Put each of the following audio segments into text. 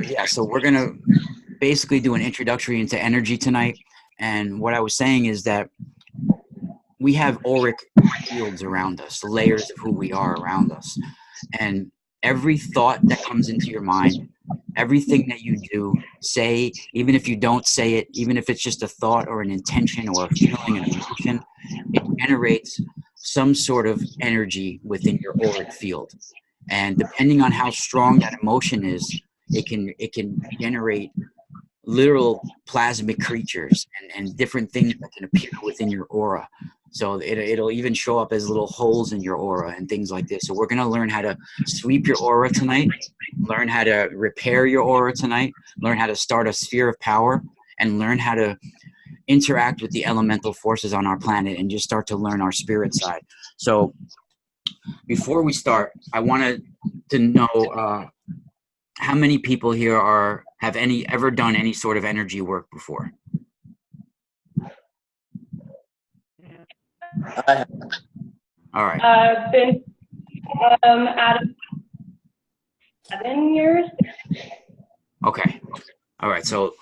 Yeah, so we're gonna basically do an introductory into energy tonight. And what I was saying is that we have auric fields around us, layers of who we are around us. And every thought that comes into your mind, everything that you do, say, even if you don't say it, even if it's just a thought or an intention or a feeling, an emotion, it generates some sort of energy within your auric field. And depending on how strong that emotion is, it can generate literal plasmic creatures and different things that can appear within your aura. So it'll even show up as little holes in your aura and things like this. So we're going to learn how to sweep your aura tonight, learn how to repair your aura tonight, learn how to start a sphere of power, and learn how to interact with the elemental forces on our planet and just start to learn our spirit side. So before we start, I wanted to know how many people here have ever done any sort of energy work before? I have. All right. I've been at 7 years. Okay. All right. So,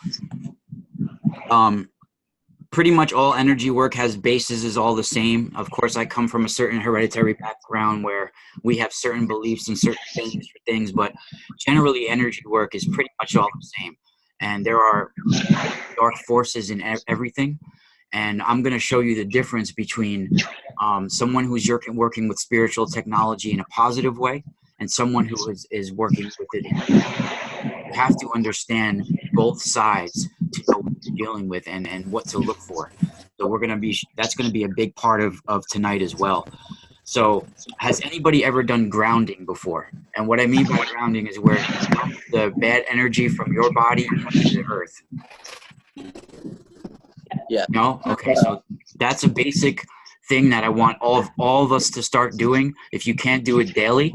pretty much all energy work has bases is all the same. Of course, I come from a certain hereditary background where we have certain beliefs and certain things for things, but generally energy work is pretty much all the same. And there are dark forces in everything. And I'm going to show you the difference between someone who's working with spiritual technology in a positive way and someone who is working with it. You have to understand both sides to know what you're dealing with and what to look for. So that's going to be a big part of tonight as well. So has anybody ever done grounding before? And what I mean by grounding is where the bad energy from your body into the earth. Yeah. No? Okay, so that's a basic thing that I want all of us to start doing. If you can't do it daily,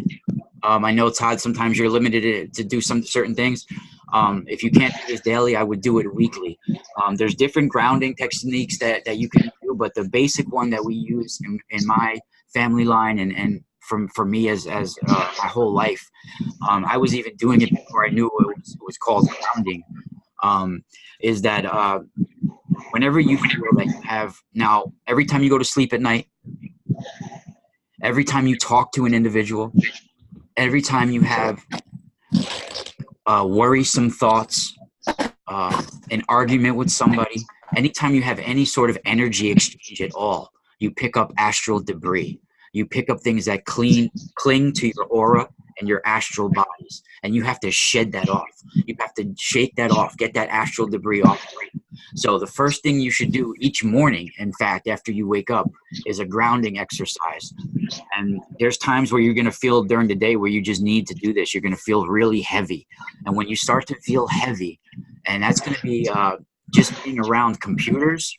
I know, Todd, sometimes you're limited to do some certain things. If you can't do this daily, I would do it weekly. There's different grounding techniques that you can do, but the basic one that we use in my family line and for me as my whole life, I was even doing it before I knew it was called grounding, is that whenever you feel that you have, now, every time you go to sleep at night, every time you talk to an individual, every time you have worrisome thoughts, an argument with somebody, anytime you have any sort of energy exchange at all, you pick up astral debris. You pick up things that cling to your aura and your astral bodies, and you have to shed that off. You have to shake that off, get that astral debris off. So the first thing you should do each morning, in fact, after you wake up, is a grounding exercise. And there's times where you're going to feel during the day where you just need to do this. You're going to feel really heavy. And when you start to feel heavy, and that's going to be just being around computers,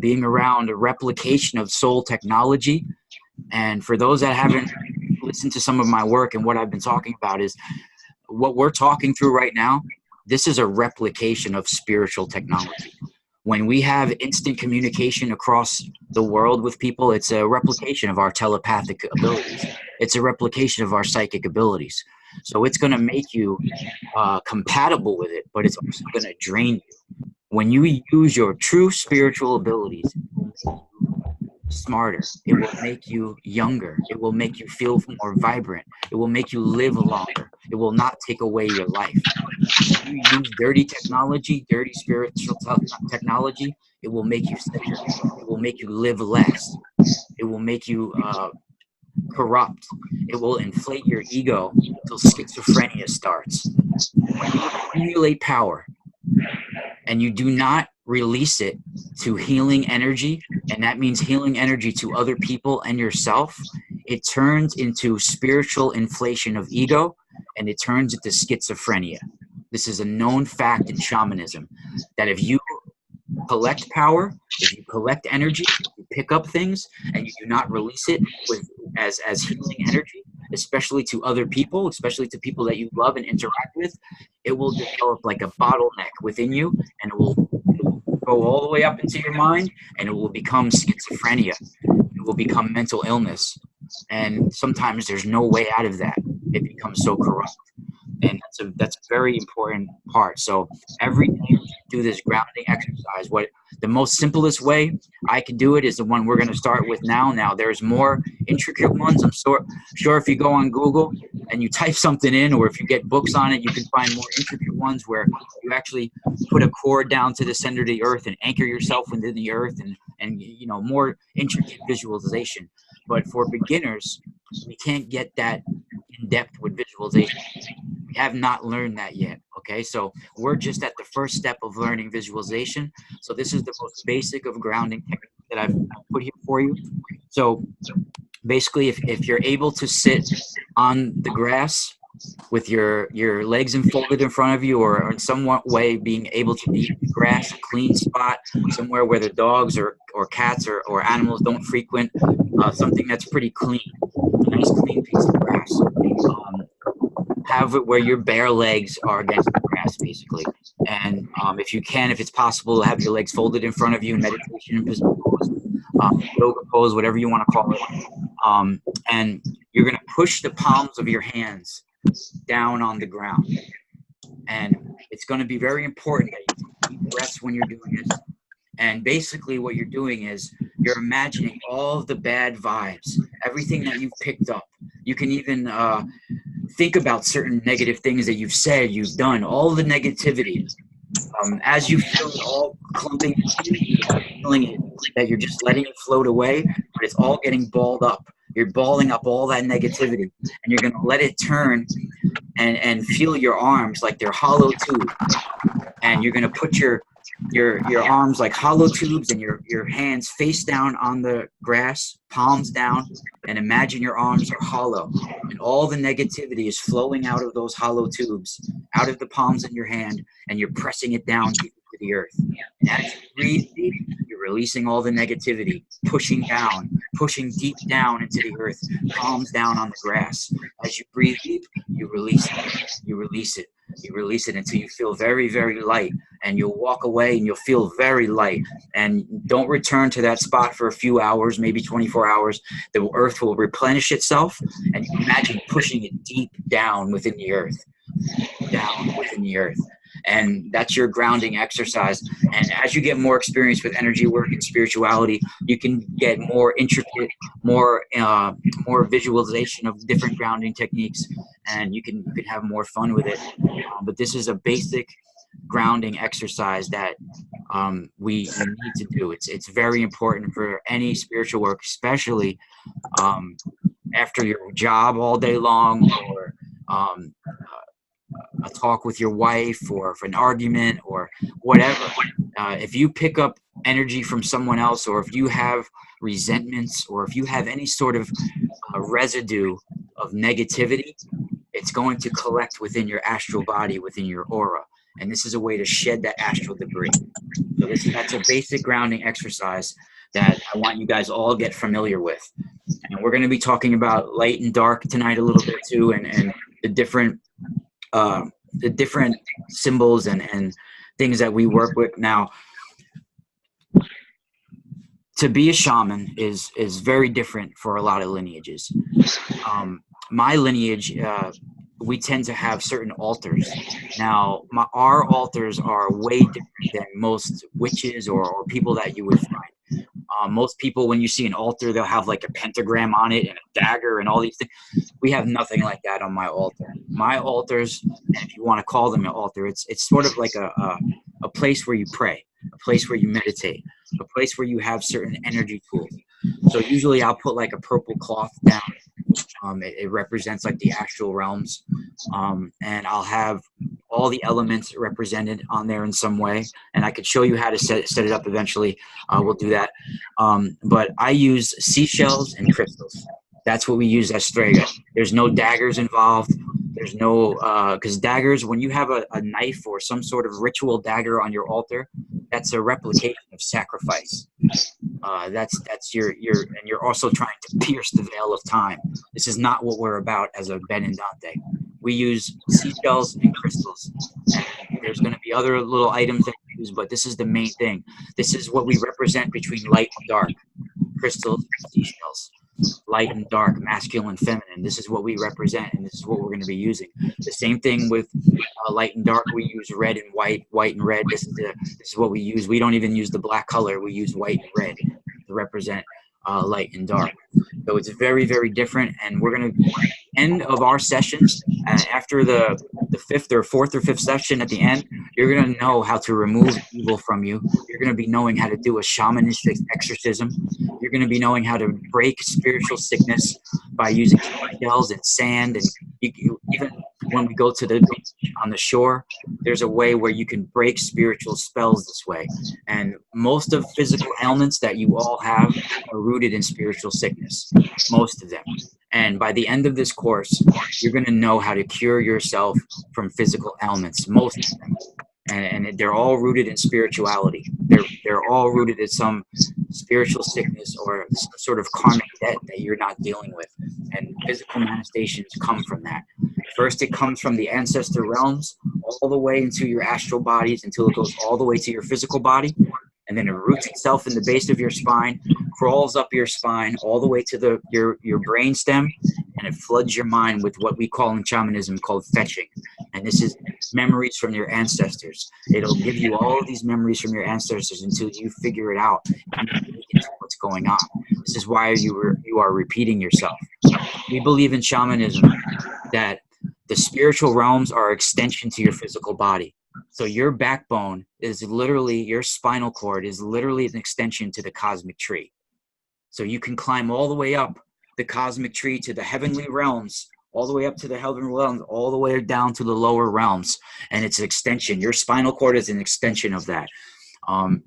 being around a replication of soul technology. And for those that haven't listened to some of my work and what I've been talking about, is what we're talking through right now, this is a replication of spiritual technology. When we have instant communication across the world with people, it's a replication of our telepathic abilities. It's a replication of our psychic abilities. So it's going to make you compatible with it, but it's also going to drain you. When you use your true spiritual abilities, smarter, it will make you younger, it will make you feel more vibrant, it will make you live longer, it will not take away your life. If you use dirty technology, dirty spiritual technology, it will make you sicker, it will make you live less, it will make you corrupt, it will inflate your ego until schizophrenia starts. When you accumulate power and you do not release it to healing energy, and that means healing energy to other people and yourself, it turns into spiritual inflation of ego, and it turns into schizophrenia. This is a known fact in shamanism, that if you collect power, if you collect energy, you pick up things, and you do not release it as healing energy, especially to other people, especially to people that you love and interact with, it will develop like a bottleneck within you, and it will go all the way up into your mind, and it will become schizophrenia. It will become mental illness. And sometimes there's no way out of that. It becomes so corrupt. and that's a very important part. So every day we do this grounding exercise. What the most simplest way I can do it is the one we're going to start with now. Now there's more intricate ones. I'm sure if you go on Google and you type something in, or if you get books on it, you can find more intricate ones where you actually put a cord down to the center of the earth and anchor yourself within the earth, and more intricate visualization. But for beginners, we can't get that in depth with visualization. We have not learned that yet. Okay, so we're just at the first step of learning visualization. So this is the most basic of grounding techniques that I've put here for you. So basically, if you're able to sit on the grass with your legs enfolded in front of you, or in some way being able to be in the grass, a clean spot, somewhere where the dogs or cats or animals don't frequent, something that's pretty clean, a nice clean piece of grass. Have it where your bare legs are against the grass, basically. And if it's possible, have your legs folded in front of you in meditation pose, yoga pose, whatever you want to call it. And you're going to push the palms of your hands down on the ground. And it's going to be very important that you take deep breaths when you're doing this. And basically what you're doing is you're imagining all of the bad vibes, everything that you've picked up. You can even think about certain negative things that you've said, you've done, all the negativity. As you feel it all clumping, feeling it, that you're just letting it float away, but it's all getting balled up. You're balling up all that negativity, and you're going to let it turn and feel your arms like they're hollow tubes. And you're going to put your arms like hollow tubes, and your hands face down on the grass, palms down, and imagine your arms are hollow, and all the negativity is flowing out of those hollow tubes, out of the palms in your hand, and you're pressing it down deep into the earth. And as you breathe deep, you're releasing all the negativity, pushing deep down into the earth, palms down on the grass. As you breathe deep, you release it, you release it, you release it until you feel very, very light. And you'll walk away and you'll feel very light. And don't return to that spot for a few hours, maybe 24 hours. The earth will replenish itself, and you imagine pushing it deep down within the earth, down within the earth. And that's your grounding exercise. And as you get more experience with energy work and spirituality, you can get more intricate, more visualization of different grounding techniques, and you can have more fun with it. But this is a basic grounding exercise that we need to do. It's very important for any spiritual work, especially after your job all day long, or a talk with your wife, or for an argument, or whatever. If you pick up energy from someone else, or if you have resentments, or if you have any sort of residue of negativity, it's going to collect within your astral body, within your aura. And this is a way to shed that astral debris. So that's a basic grounding exercise that I want you guys all get familiar with. And we're going to be talking about light and dark tonight a little bit too, and the different symbols and things that we work with. Now, to be a shaman is very different for a lot of lineages. My lineage, we tend to have certain altars. Now, our altars are way different than most witches or people that you would find. Most people, when you see an altar, they'll have like a pentagram on it and a dagger and all these things. We have nothing like that on my altar. My altars, if you want to call them an altar, it's sort of like a place where you pray, a place where you meditate, a place where you have certain energy tools. So usually I'll put like a purple cloth down. It represents like the astral realms, and I'll have all the elements represented on there in some way, and I could show you how to set it up eventually. We'll do that, but I use seashells and crystals. That's what we use as strega. There's no daggers involved. There's no because daggers, when you have a knife or some sort of ritual dagger on your altar, that's a replication of sacrifice. That's your and you're also trying to pierce the veil of time. This is not what we're about as a benandanti. We use seashells and crystals. And there's going to be other little items that we use, but this is the main thing. This is what we represent between light and dark: crystals, seashells. light and dark, masculine, feminine. This is what we represent, and this is what we're going to be using. The same thing with light and dark. We use red and white, white and red. This is what we use. We don't even use the black color. We use white and red to represent light and dark. So it's very, very different. And we're going to end of our sessions after the fifth or fourth or fifth session. At the end, you're going to know how to remove evil from you. You're going to be knowing how to do a shamanistic exorcism. You're going to be knowing how to break spiritual sickness by using shells and sand. And even when we go to the beach on the shore, there's a way where you can break spiritual spells this way. And most of physical ailments that you all have are rooted in spiritual sickness, most of them. And by the end of this course, you're going to know how to cure yourself from physical ailments, most of them. And they're all rooted in spirituality. They're all rooted in some spiritual sickness or some sort of karmic debt that you're not dealing with. And physical manifestations come from that. First, it comes from the ancestor realms all the way into your astral bodies until it goes all the way to your physical body. And then it roots itself in the base of your spine, crawls up your spine all the way to your brain stem, and it floods your mind with what we call in shamanism called fetching. And this is memories from your ancestors. It'll give you all of these memories from your ancestors until you figure it out and into what's going on. This is why you are repeating yourself. We believe in shamanism that the spiritual realms are extension to your physical body. So your backbone is literally, your spinal cord is literally an extension to the cosmic tree. So you can climb all the way up the cosmic tree to the heavenly realms, all the way up to the heavenly realms, all the way down to the lower realms. And it's an extension. Your spinal cord is an extension of that. I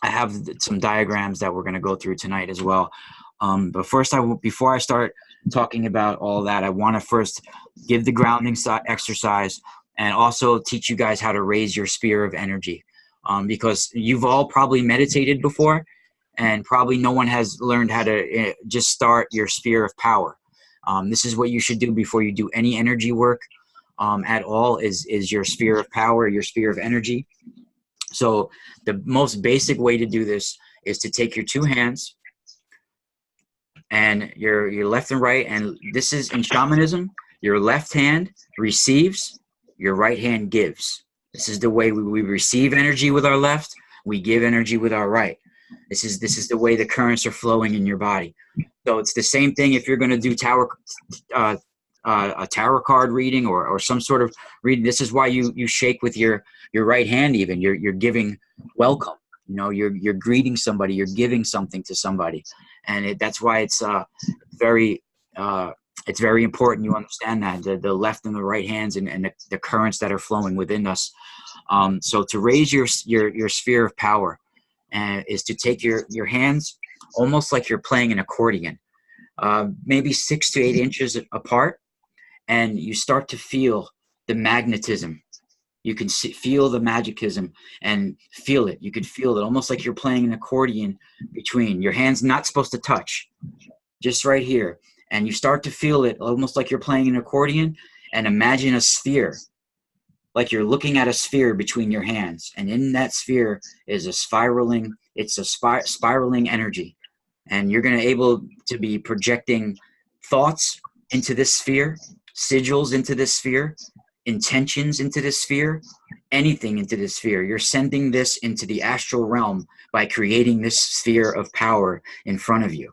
have some diagrams that we're going to go through tonight as well. But first, before I start talking about all that, I want to first give the grounding exercise and also teach you guys how to raise your sphere of energy, because you've all probably meditated before, and probably no one has learned how to just start your sphere of power. This is what you should do before you do any energy work at all, is your sphere of power, your sphere of energy. So the most basic way to do this is to take your two hands and your left and right, and this is in shamanism, your left hand receives, your right hand gives. This is the way we receive energy with our left, we give energy with our right. This is the way the currents are flowing in your body. So it's the same thing if you're going to do a tarot card reading or some sort of reading. This is why you shake with your right hand. Even you're giving welcome. You know, you're greeting somebody, you're giving something to somebody, and that's why it's very important you understand that the left and the right hands and the currents that are flowing within us. So to raise your sphere of power is to take your hands almost like you're playing an accordion, maybe 6 to 8 inches apart, and you start to feel the magnetism. You can feel the magicism and feel it. You could feel it almost like you're playing an accordion between your hands, not supposed to touch, just right here. And you start to feel it almost like you're playing an accordion, and imagine a sphere, like you're looking at a sphere between your hands. And in that sphere is a spiraling energy. And you're going to able to be projecting thoughts into this sphere, sigils into this sphere, intentions into this sphere, anything into this sphere. You're sending this into the astral realm by creating this sphere of power in front of you.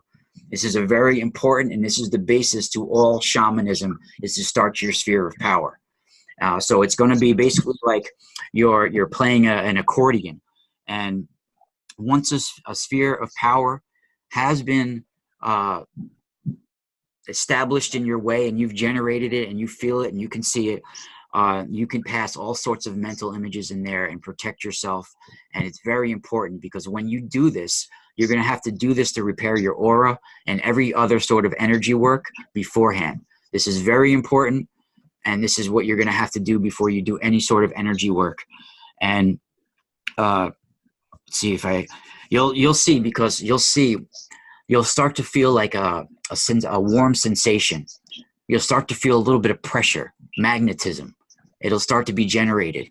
This is a very important, and this is the basis to all shamanism, is to start your sphere of power. So it's going to be basically like you're playing an accordion. And once a sphere of power has been established in your way, and you've generated it, and you feel it, and you can see it, you can pass all sorts of mental images in there and protect yourself. And it's very important, because when you do this, you're going to have to do this to repair your aura and every other sort of energy work beforehand. This is very important, and this is what you're going to have to do before you do any sort of energy work. And let's see if you'll see, because you'll start to feel like a warm sensation. You'll start to feel a little bit of pressure, magnetism. It'll start to be generated.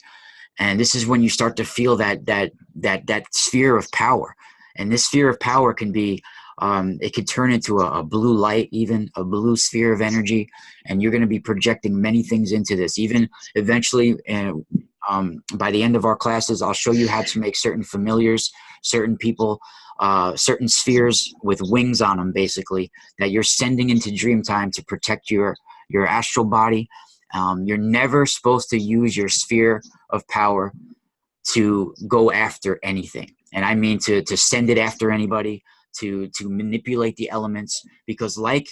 And this is when you start to feel that sphere of power. And this sphere of power can be It could turn into a blue light, even a blue sphere of energy, and you're going to be projecting many things into this. Even eventually, by the end of our classes, I'll show you how to make certain familiars, certain people, certain spheres with wings on them, basically, that you're sending into dream time to protect your astral body. You're never supposed to use your sphere of power to go after anything. And I mean to send it after anybody, to manipulate the elements, because like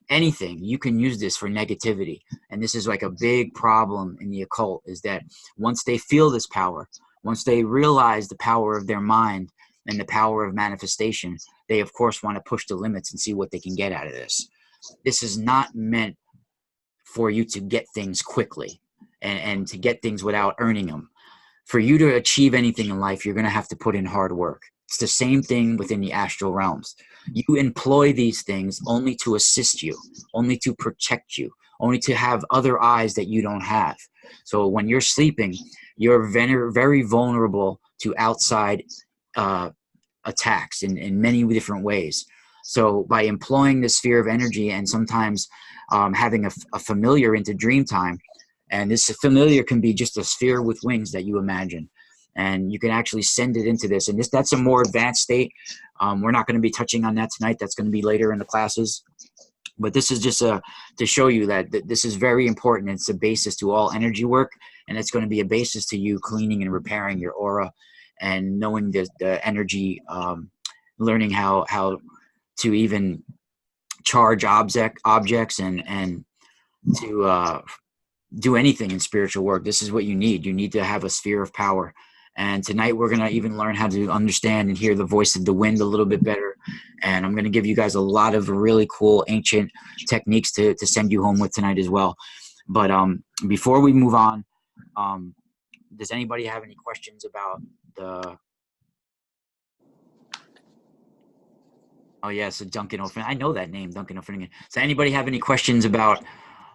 anything, you can use this for negativity. And this is like a big problem in the occult, is that once they feel this power, once they realize the power of their mind and the power of manifestation, they of course want to push the limits and see what they can get out of this. This is not meant for you to get things quickly and to get things without earning them. For you to achieve anything in life, you're going to have to put in hard work. It's the same thing within the astral realms. You employ these things only to assist you, only to protect you, only to have other eyes that you don't have. So when you're sleeping, you're very vulnerable to outside attacks in many different ways. So by employing this sphere of energy and sometimes having a familiar into dream time, and this familiar can be just a sphere with wings that you imagine, and you can actually send it into this. And that's a more advanced state. We're not going to be touching on that tonight. That's going to be later in the classes. But this is just to show you that this is very important. It's a basis to all energy work, and it's going to be a basis to you cleaning and repairing your aura and knowing the energy, learning how to even charge objects and to do anything in spiritual work. This is what you need. You need to have a sphere of power. And tonight we're going to even learn how to understand and hear the voice of the wind a little bit better. And I'm going to give you guys a lot of really cool ancient techniques to send you home with tonight as well. But before we move on, does anybody have any questions about the... Oh, yeah, so Duncan O'Finnigan. I know that name, Duncan O'Finnigan. Does anybody have any questions about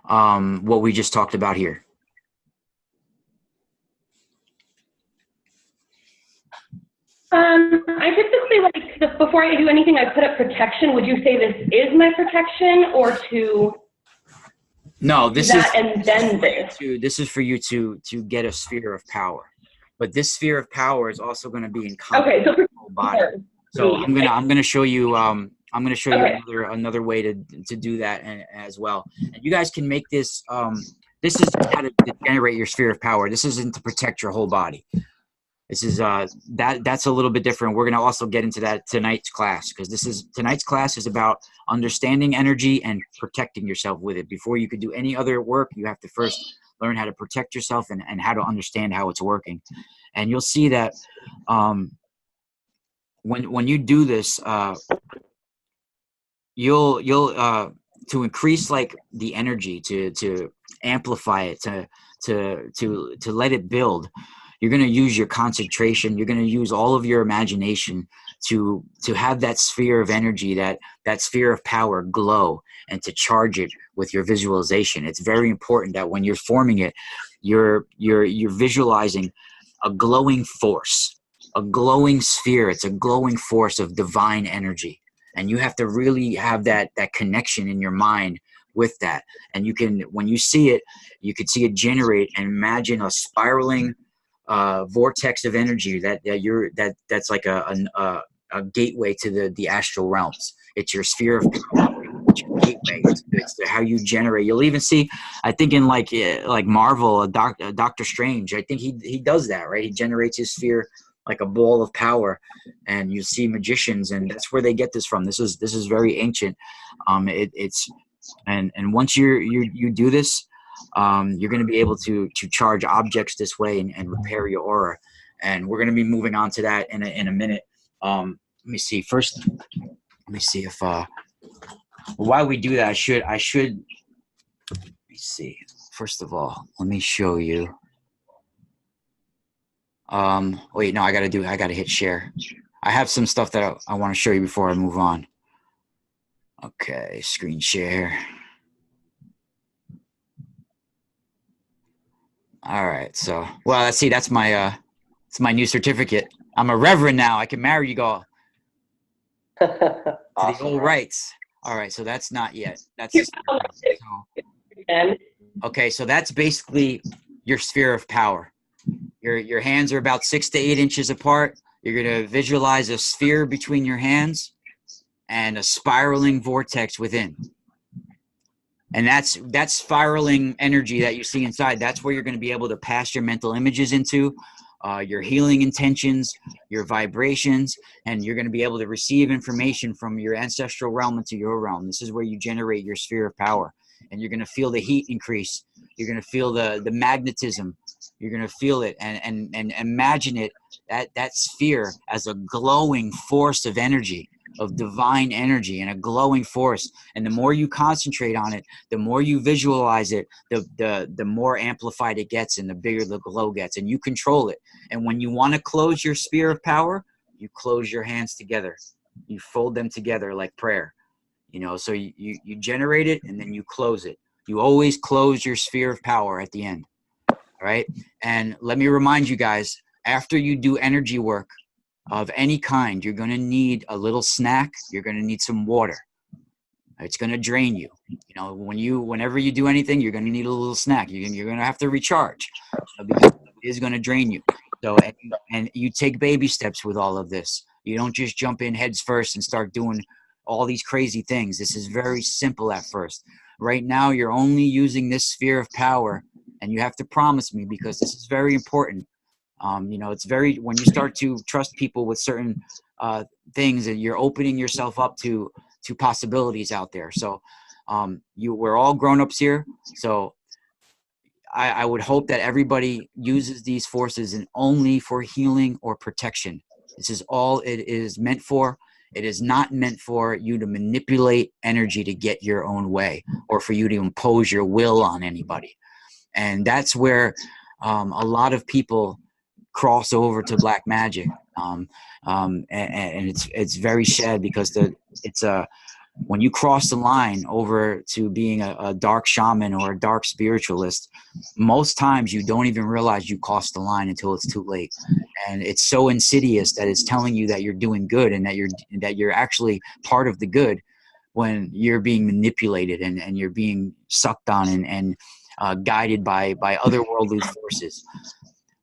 what we just talked about here? I typically like before I do anything, I put up protection. Would you say this is my protection, or to? No, this that is and then this. This is for you to get a sphere of power, but this sphere of power is also going to be in contact with your whole body. So I'm gonna show you another way to do that as well. And you guys can make this. This is how to generate your sphere of power. This isn't to protect your whole body. This is that's a little bit different. We're going to also get into that tonight's class, because tonight's class is about understanding energy and protecting yourself with it. Before you could do any other work, you have to first learn how to protect yourself and how to understand how it's working. And you'll see that when you do this, you'll to increase like the energy, to amplify it, to let it build. You're going to use your concentration. You're going to use all of your imagination to have that sphere of energy, that sphere of power glow, and to charge it with your visualization. It's very important that when you're forming it, you're visualizing a glowing force, a glowing sphere. It's a glowing force of divine energy. And you have to really have that connection in your mind with that. And you can, when you see it, you could see it generate, and imagine a spiraling vortex of energy that's like a gateway to the astral realms. It's your sphere of power. It's your gateway. It's how you generate. You'll even see, I think in like Marvel, Doctor Strange, I think he does that, right? He generates his sphere like a ball of power, and you see magicians, and that's where they get this from. This is very ancient. It's once you do this, you're going to be able to charge objects this way and repair your aura. And we're going to be moving on to that in a minute. Let me see first. Let me see if while we do that, I should. Let me see. First of all, let me show you. Wait, no, I gotta hit share. I have some stuff that I want to show you before I move on. Okay, screen share. All right, so let's see. That's my it's my new certificate. I'm a reverend now. I can marry you all. To the Awesome. old rights. All right, so that's not yet. That's You're so, okay, so that's basically your sphere of power. Your hands are about 6 to 8 inches apart. You're going to visualize a sphere between your hands and a spiraling vortex within. And that's spiraling energy that you see inside. That's where you're going to be able to pass your mental images into, your healing intentions, your vibrations, and you're going to be able to receive information from your ancestral realm into your realm. This is where you generate your sphere of power. And you're going to feel the heat increase. You're going to feel the magnetism. You're going to feel it and imagine it, that sphere as a glowing force of energy, of divine energy, and a glowing force. And the more you concentrate on it, the more you visualize it, the more amplified it gets and the bigger the glow gets, and you control it. And when you want to close your sphere of power, you close your hands together. You fold them together like prayer. So you generate it and then you close it. You always close your sphere of power at the end. All right. And let me remind you guys, after you do energy work of any kind, you're going to need a little snack. You're going to need some water. It's going to drain you. Whenever you do anything, you're going to need a little snack. You're going to have to recharge because it is going to drain you. So, and you take baby steps with all of this. You don't just jump in heads first and start doing all these crazy things. This is very simple at first. Right now, you're only using this sphere of power, and you have to promise me, because this is very important. It's when you start to trust people with certain things, and you're opening yourself up to possibilities out there. So we're all grown-ups here. So I would hope that everybody uses these forces and only for healing or protection. This is all it is meant for. It is not meant for you to manipulate energy to get your own way or for you to impose your will on anybody. And that's where a lot of people cross over to black magic. And it's very sad because when you cross the line over to being a dark shaman or a dark spiritualist, most times you don't even realize you crossed the line until it's too late. And it's so insidious that it's telling you that you're doing good and that you're actually part of the good, when you're being manipulated and you're being sucked on and guided by otherworldly forces.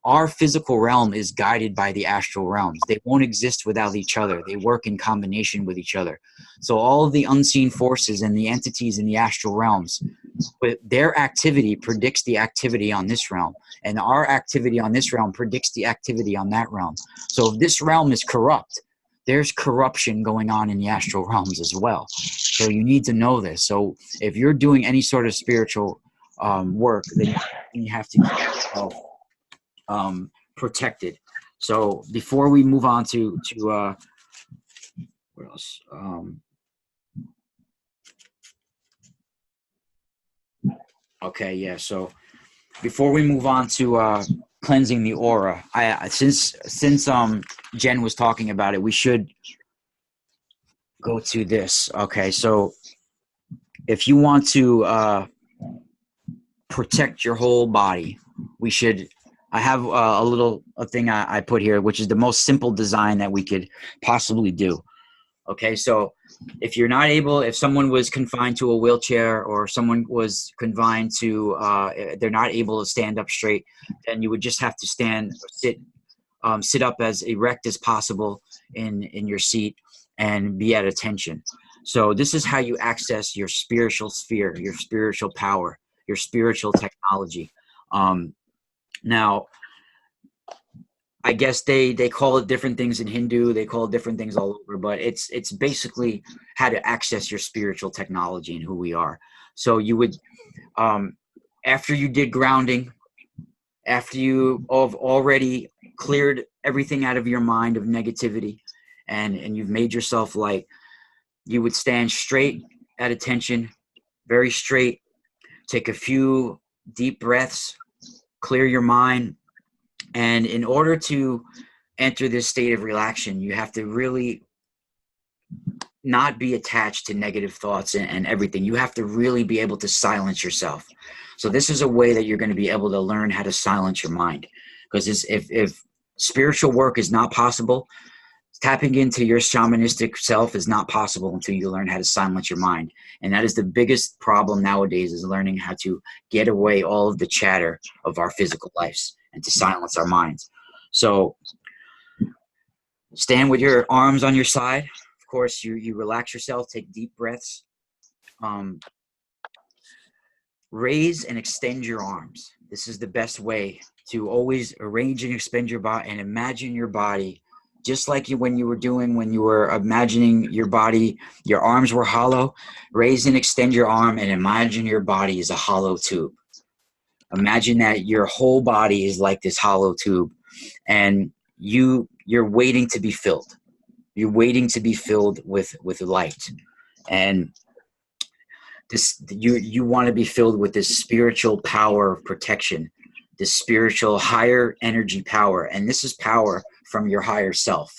Our physical realm is guided by the astral realms. They won't exist without each other. They work in combination with each other. So all of the unseen forces and the entities in the astral realms, but their activity predicts the activity on this realm, and our activity on this realm predicts the activity on that realm. So if this realm is corrupt, there's corruption going on in the astral realms as well. So you need to know this. So if you're doing any sort of spiritual work, then you have to keep yourself protected. So before we move on to what else? Okay, yeah. So before we move on to cleansing the aura, since Jen was talking about it, we should go to this. Okay, so if you want to protect your whole body, I have a thing I put here, which is the most simple design that we could possibly do. Okay, so if someone was confined to a wheelchair, or someone was confined to, they're not able to stand up straight, then you would just have to sit up as erect as possible in your seat and be at attention. So this is how you access your spiritual sphere, your spiritual power, your spiritual technology. Now, I guess they call it different things in Hindu. They call it different things all over, but it's basically how to access your spiritual technology and who we are. So you would, after you did grounding, after you have already cleared everything out of your mind of negativity, and you've made yourself light, you would stand straight at attention, very straight, take a few deep breaths, clear your mind. And in order to enter this state of relaxation, you have to really not be attached to negative thoughts and everything. You have to really be able to silence yourself. So this is a way that you're going to be able to learn how to silence your mind. Because if spiritual work is not possible, Tapping into your shamanistic self is not possible until you learn how to silence your mind. And that is the biggest problem nowadays, is learning how to get away all of the chatter of our physical lives and to silence our minds. So stand with your arms on your side. Of course, you relax yourself, take deep breaths. Um, Raise and extend your arms. This is the best way to always arrange and expand your body, and imagine your body just like when you were imagining your body, your arms were hollow. Raise and extend your arm and imagine your body is a hollow tube. Imagine that your whole body is like this hollow tube, and you're waiting to be filled. You're waiting to be filled with light. And this, you want to be filled with this spiritual power of protection, this spiritual higher energy power. And this is power from your higher self.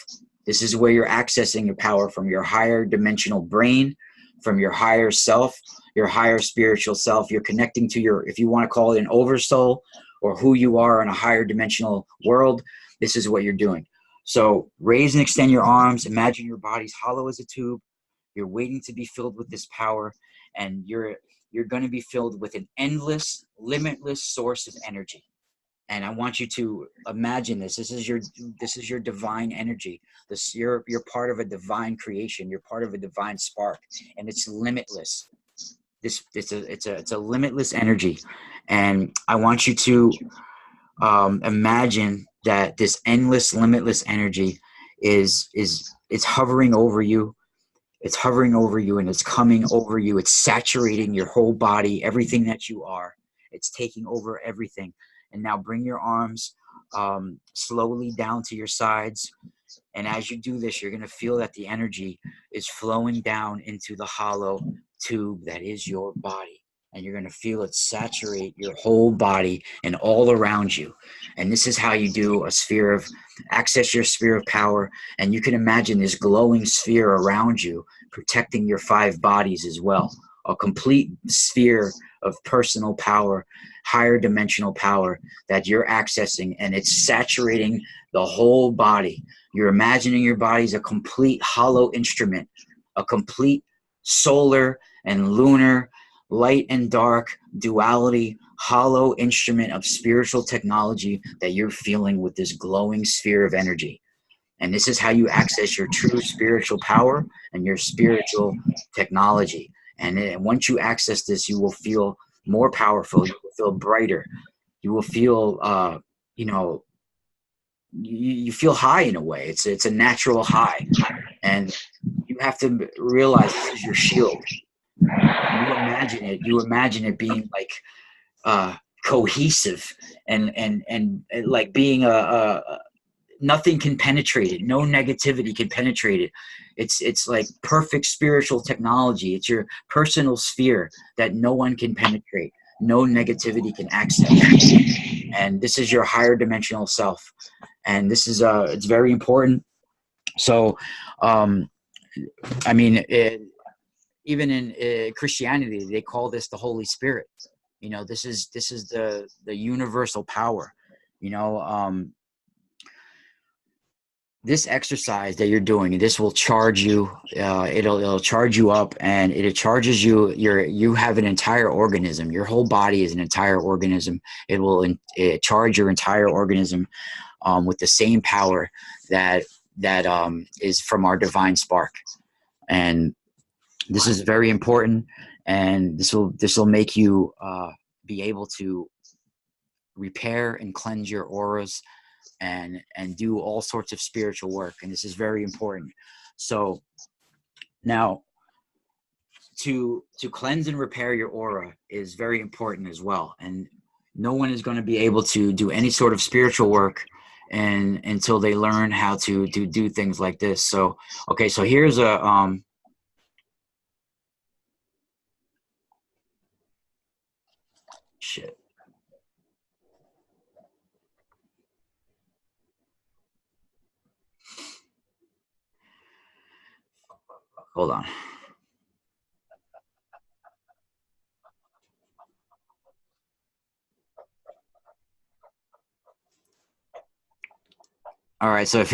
This is where you're accessing your power from your higher dimensional brain, from your higher self, your higher spiritual self. You're connecting to your, if you want to call it an oversoul, or who you are in a higher dimensional world. This is what you're doing. So raise and extend your arms. Imagine your body's hollow as a tube. You're waiting to be filled with this power, and you're going to be filled with an endless, limitless source of energy. And I want you to imagine this. This is your divine energy. You're part of a divine creation. You're part of a divine spark, and it's limitless. It's a limitless energy, and I want you to imagine that this endless, limitless energy is it's hovering over you. It's hovering over you, and it's coming over you. It's saturating your whole body, everything that you are. It's taking over everything. And now bring your arms slowly down to your sides. And as you do this, you're going to feel that the energy is flowing down into the hollow tube that is your body. And you're going to feel it saturate your whole body and all around you. And this is how you do a sphere of, access your sphere of power. And you can imagine this glowing sphere around you, protecting your 5 bodies as well. A complete sphere of personal power, higher dimensional power that you're accessing, and it's saturating the whole body. You're imagining your body's a complete hollow instrument, a complete solar and lunar, light and dark duality, hollow instrument of spiritual technology that you're feeling with this glowing sphere of energy. And this is how you access your true spiritual power and your spiritual technology. And then once you access this, you will feel more powerful. You will feel brighter. You will feel, you feel high in a way. It's a natural high. And you have to realize this is your shield. You imagine it being like cohesive and like being a nothing can penetrate it. No negativity can penetrate it. It's like perfect spiritual technology. It's your personal sphere that no one can penetrate. No negativity can access. And this is your higher dimensional self. And this is it's very important. So, I mean, even in Christianity, they call this the Holy Spirit. You know, this is the universal power. You know, this exercise that you're doing, this will charge you. It'll charge you up, and it charges you. You have an entire organism. Your whole body is an entire organism. It will charge your entire organism with the same power that is from our divine spark. And this is very important, and this will make you be able to repair and cleanse your auras and do all sorts of spiritual work. And this is very important. So now to cleanse and repair your aura is very important as well. And no one is going to be able to do any sort of spiritual work until they learn how to do things like this. So, okay, so here's a shit. Hold on. All right. So if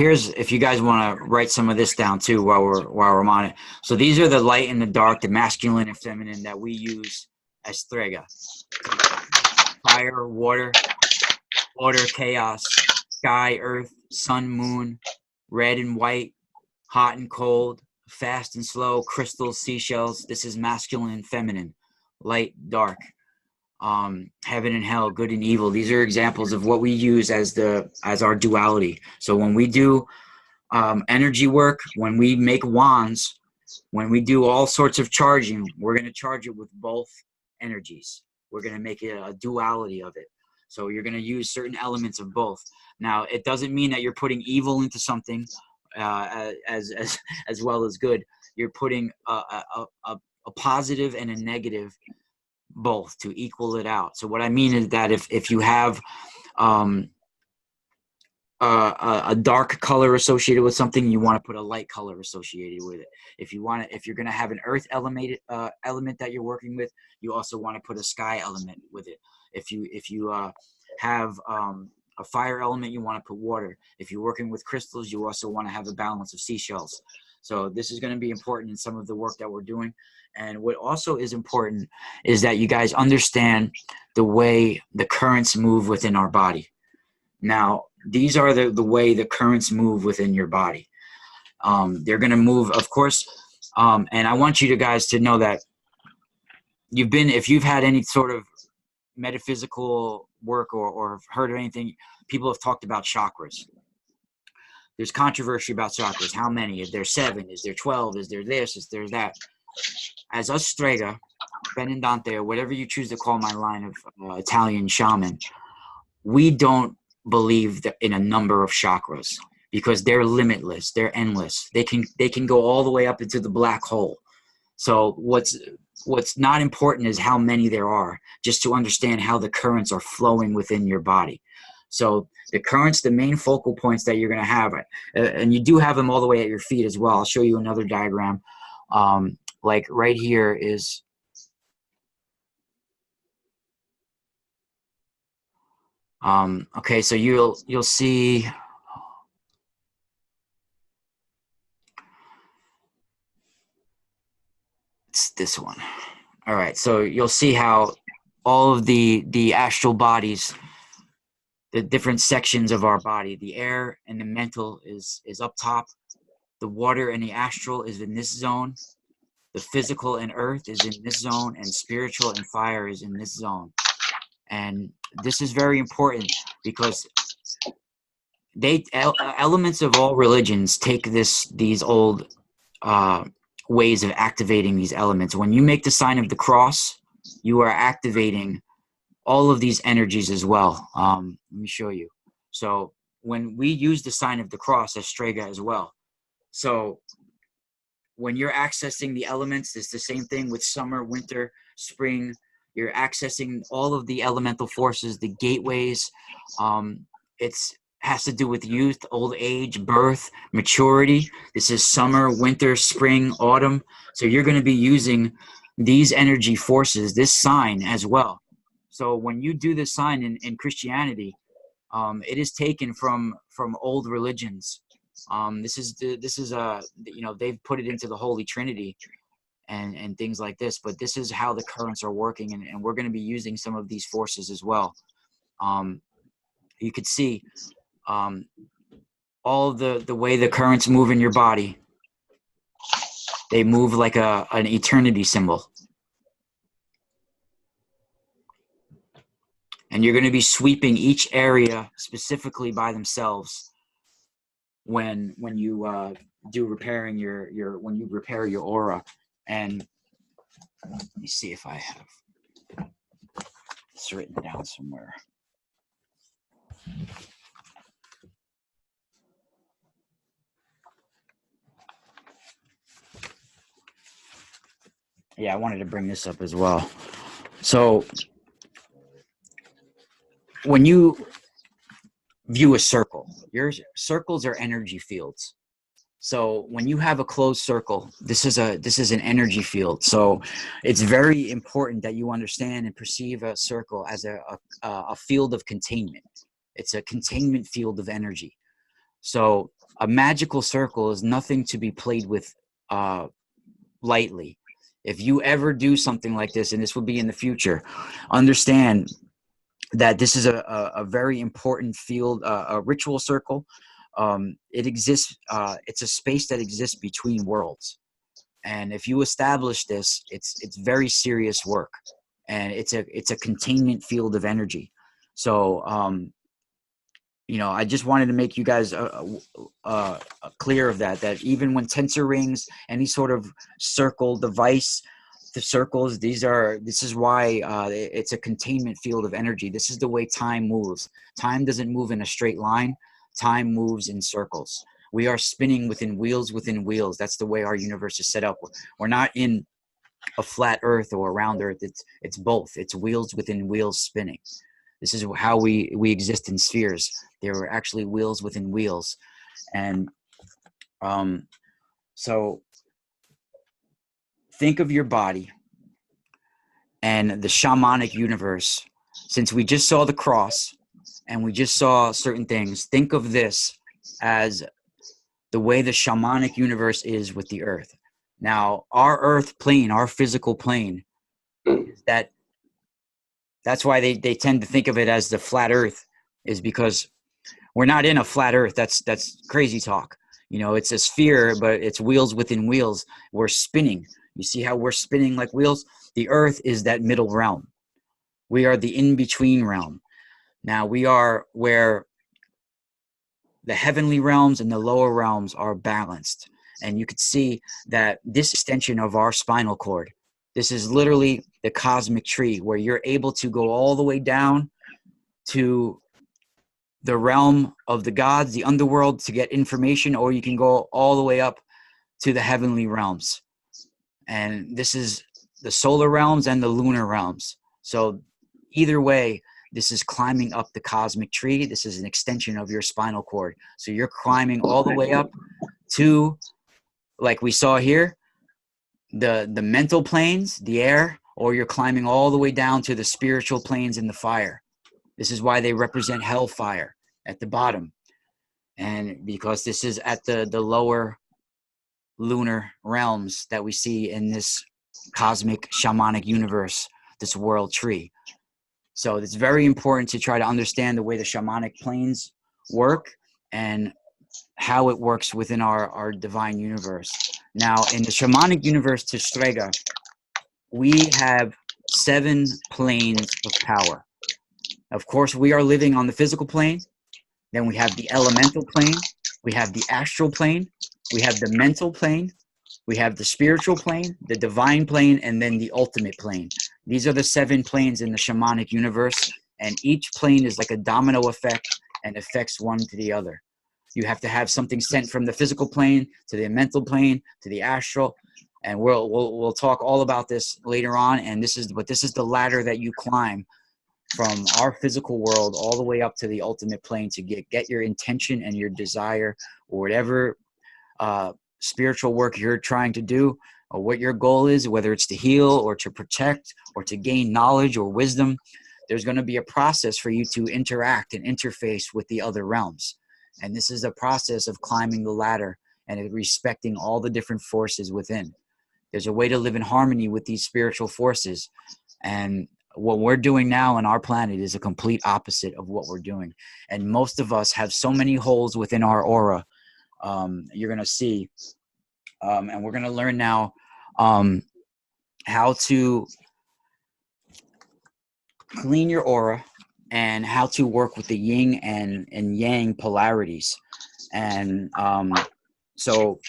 you guys want to write some of this down too while we're on it. So these are the light and the dark, the masculine and feminine that we use as strega. So fire, water, chaos, sky, earth, sun, moon, red and white, hot and cold, fast and slow, crystals, seashells. This is masculine and feminine, light, dark, heaven and hell, good and evil. These are examples of what we use as our duality. So when we do energy work, when we make wands, when we do all sorts of charging, we're going to charge it with both energies. We're going to make it a duality of it. So you're going to use certain elements of both. Now, it doesn't mean that you're putting evil into something as well as good. You're putting a positive and a negative both to equal it out. So what I mean is that if you have a dark color associated with something, you want to put a light color associated with it. If you're going to have an earth element that you're working with, you also want to put a sky element with it. If you have a fire element, you want to put water. If you're working with crystals, you also want to have a balance of seashells. So this is going to be important in some of the work that we're doing. And what also is important is that you guys understand the way the currents move within our body. Now, these are the way the currents move within your body. They're going to move, of course, and I want you guys to know that if you've had any sort of metaphysical work or heard of anything, people have talked about chakras. There's controversy about chakras. How many? Is there 7? Is there 12? Is there this? Is there that? As us strega, benandanti, or whatever you choose to call my line of Italian shaman, we don't believe in a number of chakras because they're limitless. They're endless. They can go all the way up into the black hole. So what's not important is how many there are, just to understand how the currents are flowing within your body. So the currents, the main focal points that you're going to have, and you do have them all the way at your feet as well. I'll show you another diagram. Like right here is okay, so you'll see it's this one. All right, so you'll see how all of the astral bodies, the different sections of our body, the air and the mental is up top, the water and the astral is in this zone, the physical and earth is in this zone, and spiritual and fire is in this zone. And this is very important because elements of all religions take these old ways of activating these elements. When you make the sign of the cross, you are activating all of these energies as well. Let me show you. So when we use the sign of the cross as strega as well. So when you're accessing the elements, it's the same thing with summer, winter, spring. You're accessing all of the elemental forces, the gateways. It's has to do with youth, old age, birth, maturity. This is summer, winter, spring, autumn. So you're going to be using these energy forces, this sign as well. So when you do this sign in Christianity, it is taken from old religions. This is they've put it into the Holy Trinity and things like this, but this is how the currents are working, and we're going to be using some of these forces as well. You could see all the way the currents move in your body. They move like an eternity symbol. And you're going to be sweeping each area specifically by themselves when you do repairing when you repair your aura. And let me see if I have it's written down somewhere. Yeah, I wanted to bring this up as well. So when you view a circle, your circles are energy fields. So when you have a closed circle, this is an energy field. So it's very important that you understand and perceive a circle as a field of containment. It's a containment field of energy. So a magical circle is nothing to be played with lightly. If you ever do something like this, and this will be in the future, understand that this is a very important field, a ritual circle. It exists. It's a space that exists between worlds. And if you establish this, it's very serious work, and it's a containment field of energy. So I just wanted to make you guys clear of that even when tensor rings, any sort of circle device, the circles, this is why it's a containment field of energy. This is the way time moves. Time doesn't move in a straight line. Time moves in circles. We are spinning within wheels within wheels. That's the way our universe is set up. We're not in a flat earth or a round earth. It's both. It's wheels within wheels spinning. This is how we exist in spheres. There are actually wheels within wheels. And so think of your body and the shamanic universe. Since we just saw the cross and we just saw certain things, think of this as the way the shamanic universe is with the earth. Now, our earth plane, our physical plane, is that's why they tend to think of it as the flat earth, is because we're not in a flat earth. That's crazy talk. It's a sphere, but it's wheels within wheels. We're spinning. You see how we're spinning like wheels? The earth is that middle realm. We are the in-between realm. Now we are where the heavenly realms and the lower realms are balanced. And you could see that this extension of our spinal cord, this is literally the cosmic tree where you're able to go all the way down to the realm of the gods, the underworld, to get information, or you can go all the way up to the heavenly realms. And this is the solar realms and the lunar realms. So either way, this is climbing up the cosmic tree. This is an extension of your spinal cord. So you're climbing all the way up to, like we saw here, the mental planes, the air, or you're climbing all the way down to the spiritual planes in the fire. This is why they represent hellfire at the bottom. And because this is at the lower lunar realms that we see in this cosmic shamanic universe, this world tree. So it's very important to try to understand the way the shamanic planes work and how it works within our divine universe. Now, in the shamanic universe, Tistrega, we have 7 planes of power. Of course, we are living on the physical plane. Then we have the elemental plane. We have the astral plane. We have the mental plane. We have the spiritual plane, the divine plane, and then the ultimate plane. These are the 7 planes in the shamanic universe, and each plane is like a domino effect and affects one to the other. You have to have something sent from the physical plane to the mental plane to the astral, and we'll talk all about this later on. And this is the ladder that you climb from our physical world all the way up to the ultimate plane to get your intention and your desire, or whatever spiritual work you're trying to do, or what your goal is, whether it's to heal or to protect or to gain knowledge or wisdom. There's going to be a process for you to interact and interface with the other realms. And this is a process of climbing the ladder and respecting all the different forces within. There's a way to live in harmony with these spiritual forces. And what we're doing now on our planet is a complete opposite of what we're doing. And most of us have so many holes within our aura. You're going to see. And we're going to learn now how to clean your aura and how to work with the yin and yang polarities. And so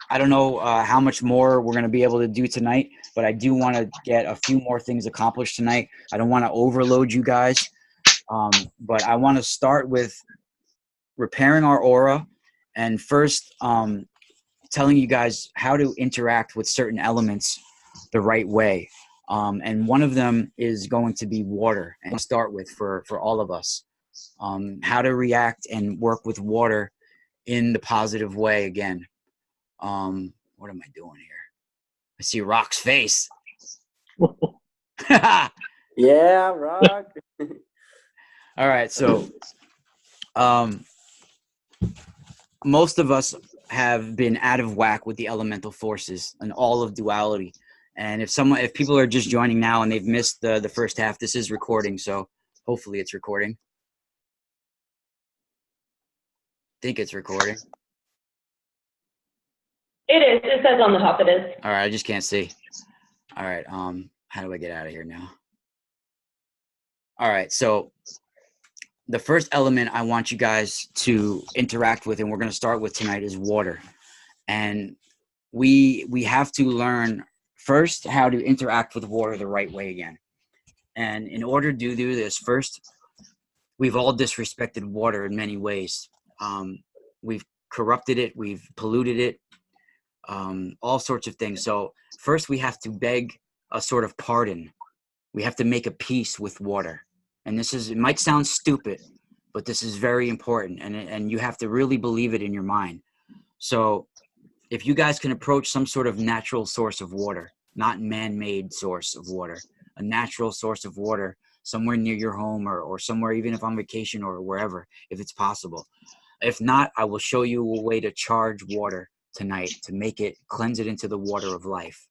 I don't know how much more we're going to be able to do tonight, but I do want to get a few more things accomplished tonight. I don't want to overload you guys, but I want to start with repairing our aura and first telling you guys how to interact with certain elements the right way. And one of them is going to be water, and start with for all of us, how to react and work with water in the positive way again. What am I doing here? I see Rock's face. Yeah, Rock. All right, so most of us have been out of whack with the elemental forces and all of duality. And if people are just joining now and they've missed the first half, this is recording, so hopefully it's recording. Think it's recording. It is. It says on the top it is. All right, I just can't see. All right, how do I get out of here now? All right, so the first element I want you guys to interact with, and we're going to start with tonight, is water. And we have to learn first how to interact with water the right way again. And in order to do this, first, we've all disrespected water in many ways. We've corrupted it, we've polluted it, all sorts of things. So first we have to beg a sort of pardon. We have to make a peace with water. And it might sound stupid, but this is very important. And you have to really believe it in your mind. So if you guys can approach some sort of natural source of water, not man-made source of water, a natural source of water somewhere near your home or somewhere, even if on vacation or wherever, if it's possible. If not, I will show you a way to charge water tonight to cleanse it into the water of life.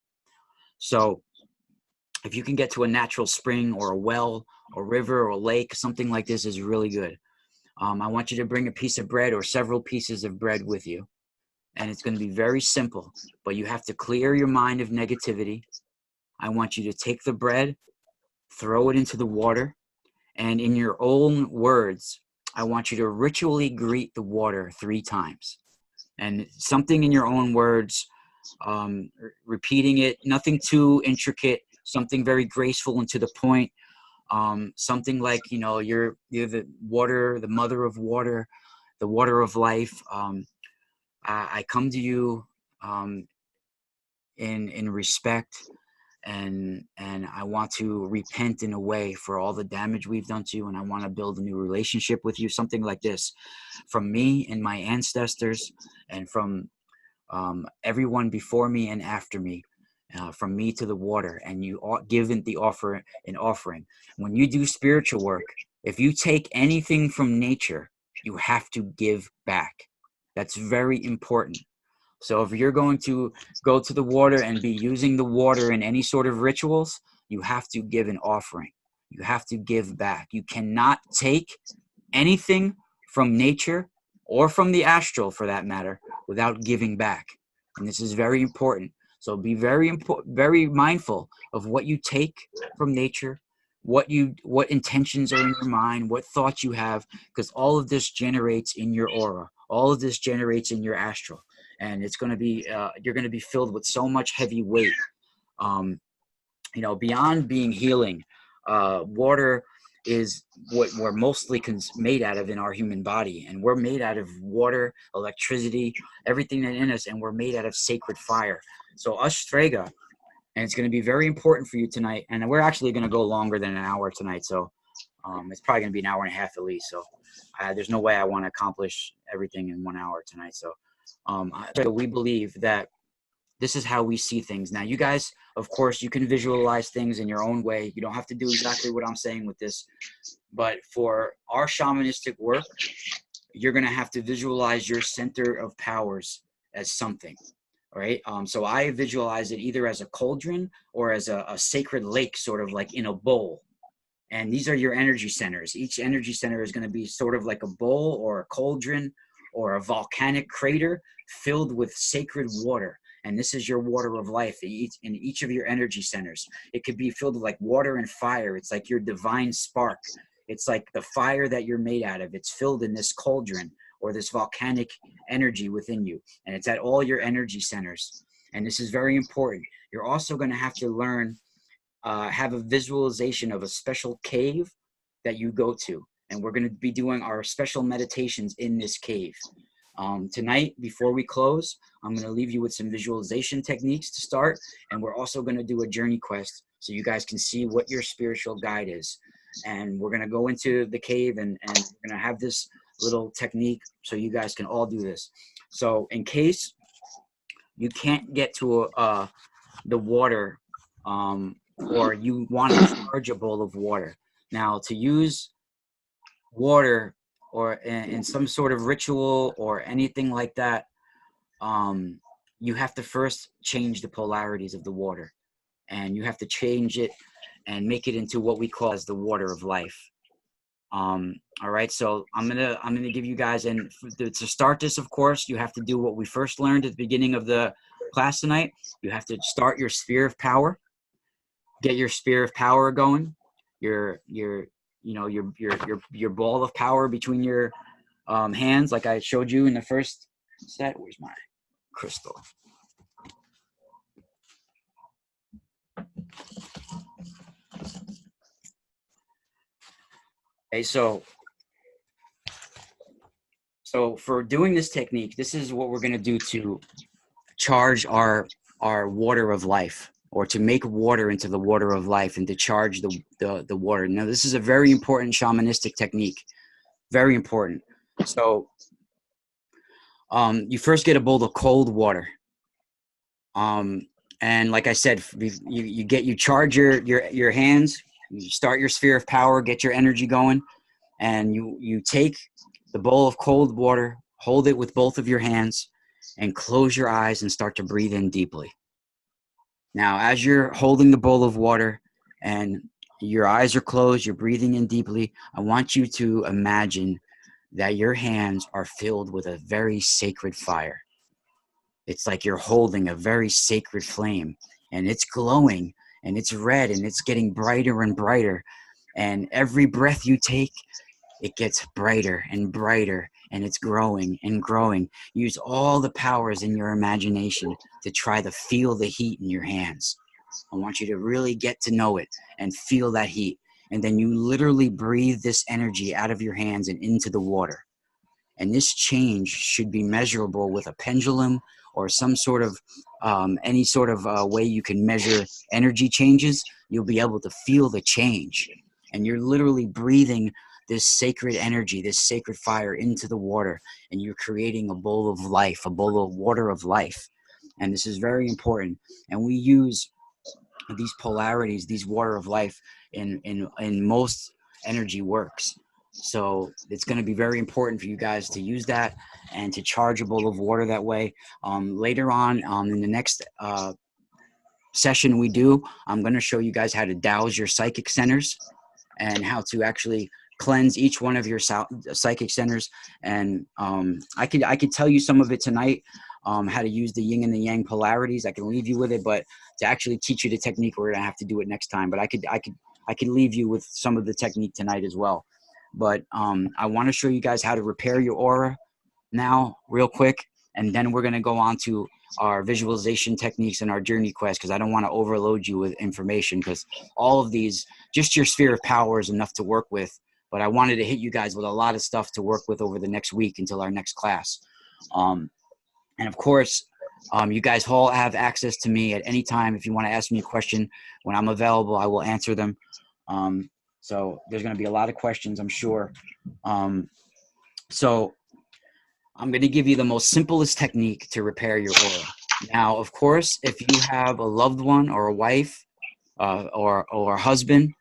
So if you can get to a natural spring or a well or river or lake, something like this is really good. I want you to bring a piece of bread or several pieces of bread with you. And it's going to be very simple, but you have to clear your mind of negativity. I want you to take the bread, throw it into the water, and in your own words, I want you to ritually greet the water 3 times. And something in your own words, repeating it, nothing too intricate, something very graceful and to the point. Something like, you're the water, the mother of water, the water of life. I come to you in respect, and I want to repent in a way for all the damage we've done to you, and I want to build a new relationship with you, something like this, from me and my ancestors, and from everyone before me and after me, from me to the water, and you give an offering. When you do spiritual work, if you take anything from nature, you have to give back. That's very important. So if you're going to go to the water and be using the water in any sort of rituals, you have to give an offering. You have to give back. You cannot take anything from nature or from the astral, for that matter, without giving back. And this is very important. So be very mindful of what you take from nature, what intentions are in your mind, what thoughts you have, because all of this generates in your aura. All of this generates in your astral, and it's going to be you're going to be filled with so much heavy weight. Beyond being healing, water is what we're mostly made out of in our human body, and we're made out of water, electricity, everything in us, and we're made out of sacred fire. So Ashtrega, and it's going to be very important for you tonight, and we're actually going to go longer than an hour tonight, so it's probably going to be an hour and a half at least. So there's no way I want to accomplish everything in 1 hour tonight. So we believe that this is how we see things. Now, you guys, of course, you can visualize things in your own way. You don't have to do exactly what I'm saying with this. But for our shamanistic work, you're going to have to visualize your center of powers as something. All right. So I visualize it either as a cauldron or as a sacred lake, sort of like in a bowl. And these are your energy centers. Each energy center is going to be sort of like a bowl or a cauldron or a volcanic crater filled with sacred water. And this is your water of life in each of your energy centers. It could be filled with like water and fire. It's like your divine spark. It's like the fire that you're made out of. It's filled in this cauldron or this volcanic energy within you. And it's at all your energy centers. And this is very important. You're also going to have to learn, have a visualization of a special cave that you go to. And we're going to be doing our special meditations in this cave. Tonight, before we close, I'm going to leave you with some visualization techniques to start. And we're also going to do a journey quest so you guys can see what your spiritual guide is. And we're going to go into the cave and we're going to have this little technique so you guys can all do this. So in case you can't get to the water, or you want to charge a bowl of water. Now, to use water or in some sort of ritual or anything like that, you have to first change the polarities of the water, and you have to change it and make it into what we call as the water of life. All right, so I'm gonna give you guys, and to start this, of course, you have to do what we first learned at the beginning of the class tonight. You have to start your sphere of power, get your sphere of power going, your your ball of power between your hands, like I showed you in the first set. Where's my crystal? Okay, so for doing this technique, this is what we're going to do to charge our water of life, or to make water into the water of life, and to charge the water. Now, this is a very important shamanistic technique, very important. So you first get a bowl of cold water. And like I said, you charge your hands, you start your sphere of power, get your energy going, and you take the bowl of cold water, hold it with both of your hands, and close your eyes and start to breathe in deeply. Now, as you're holding the bowl of water and your eyes are closed, you're breathing in deeply, I want you to imagine that your hands are filled with a very sacred fire. It's like you're holding a very sacred flame, and it's glowing, and it's red, and it's getting brighter and brighter. And every breath you take, it gets brighter and brighter, and it's growing and growing. Use all the powers in your imagination to try to feel the heat in your hands. I want you to really get to know it and feel that heat. And then you literally breathe this energy out of your hands and into the water. And this change should be measurable with a pendulum or some sort of any sort of way you can measure energy changes. You'll be able to feel the change, and you're literally breathing this sacred energy, this sacred fire into the water, and you're creating a bowl of life, a bowl of water of life. And this is very important. And we use these polarities, these water of life, in most energy works. So it's going to be very important for you guys to use that and to charge a bowl of water that way. Later on, in the next session we do, I'm going to show you guys how to douse your psychic centers and how to actually cleanse each one of your psychic centers. And I could tell you some of it tonight, how to use the yin and the yang polarities. I can leave you with it, but to actually teach you the technique, we're gonna have to do it next time. But I could leave you with some of the technique tonight as well. But I want to show you guys how to repair your aura now, real quick, and then we're gonna go on to our visualization techniques and our journey quest, because I don't want to overload you with information, because all of these, just your sphere of power is enough to work with. But I wanted to hit you guys with a lot of stuff to work with over the next week until our next class. And of course, you guys all have access to me at any time. If you want to ask me a question, when I'm available, I will answer them. So there's going to be a lot of questions, I'm sure. So I'm going to give you the most simplest technique to repair your aura. Now, of course, if you have a loved one or a wife or a husband,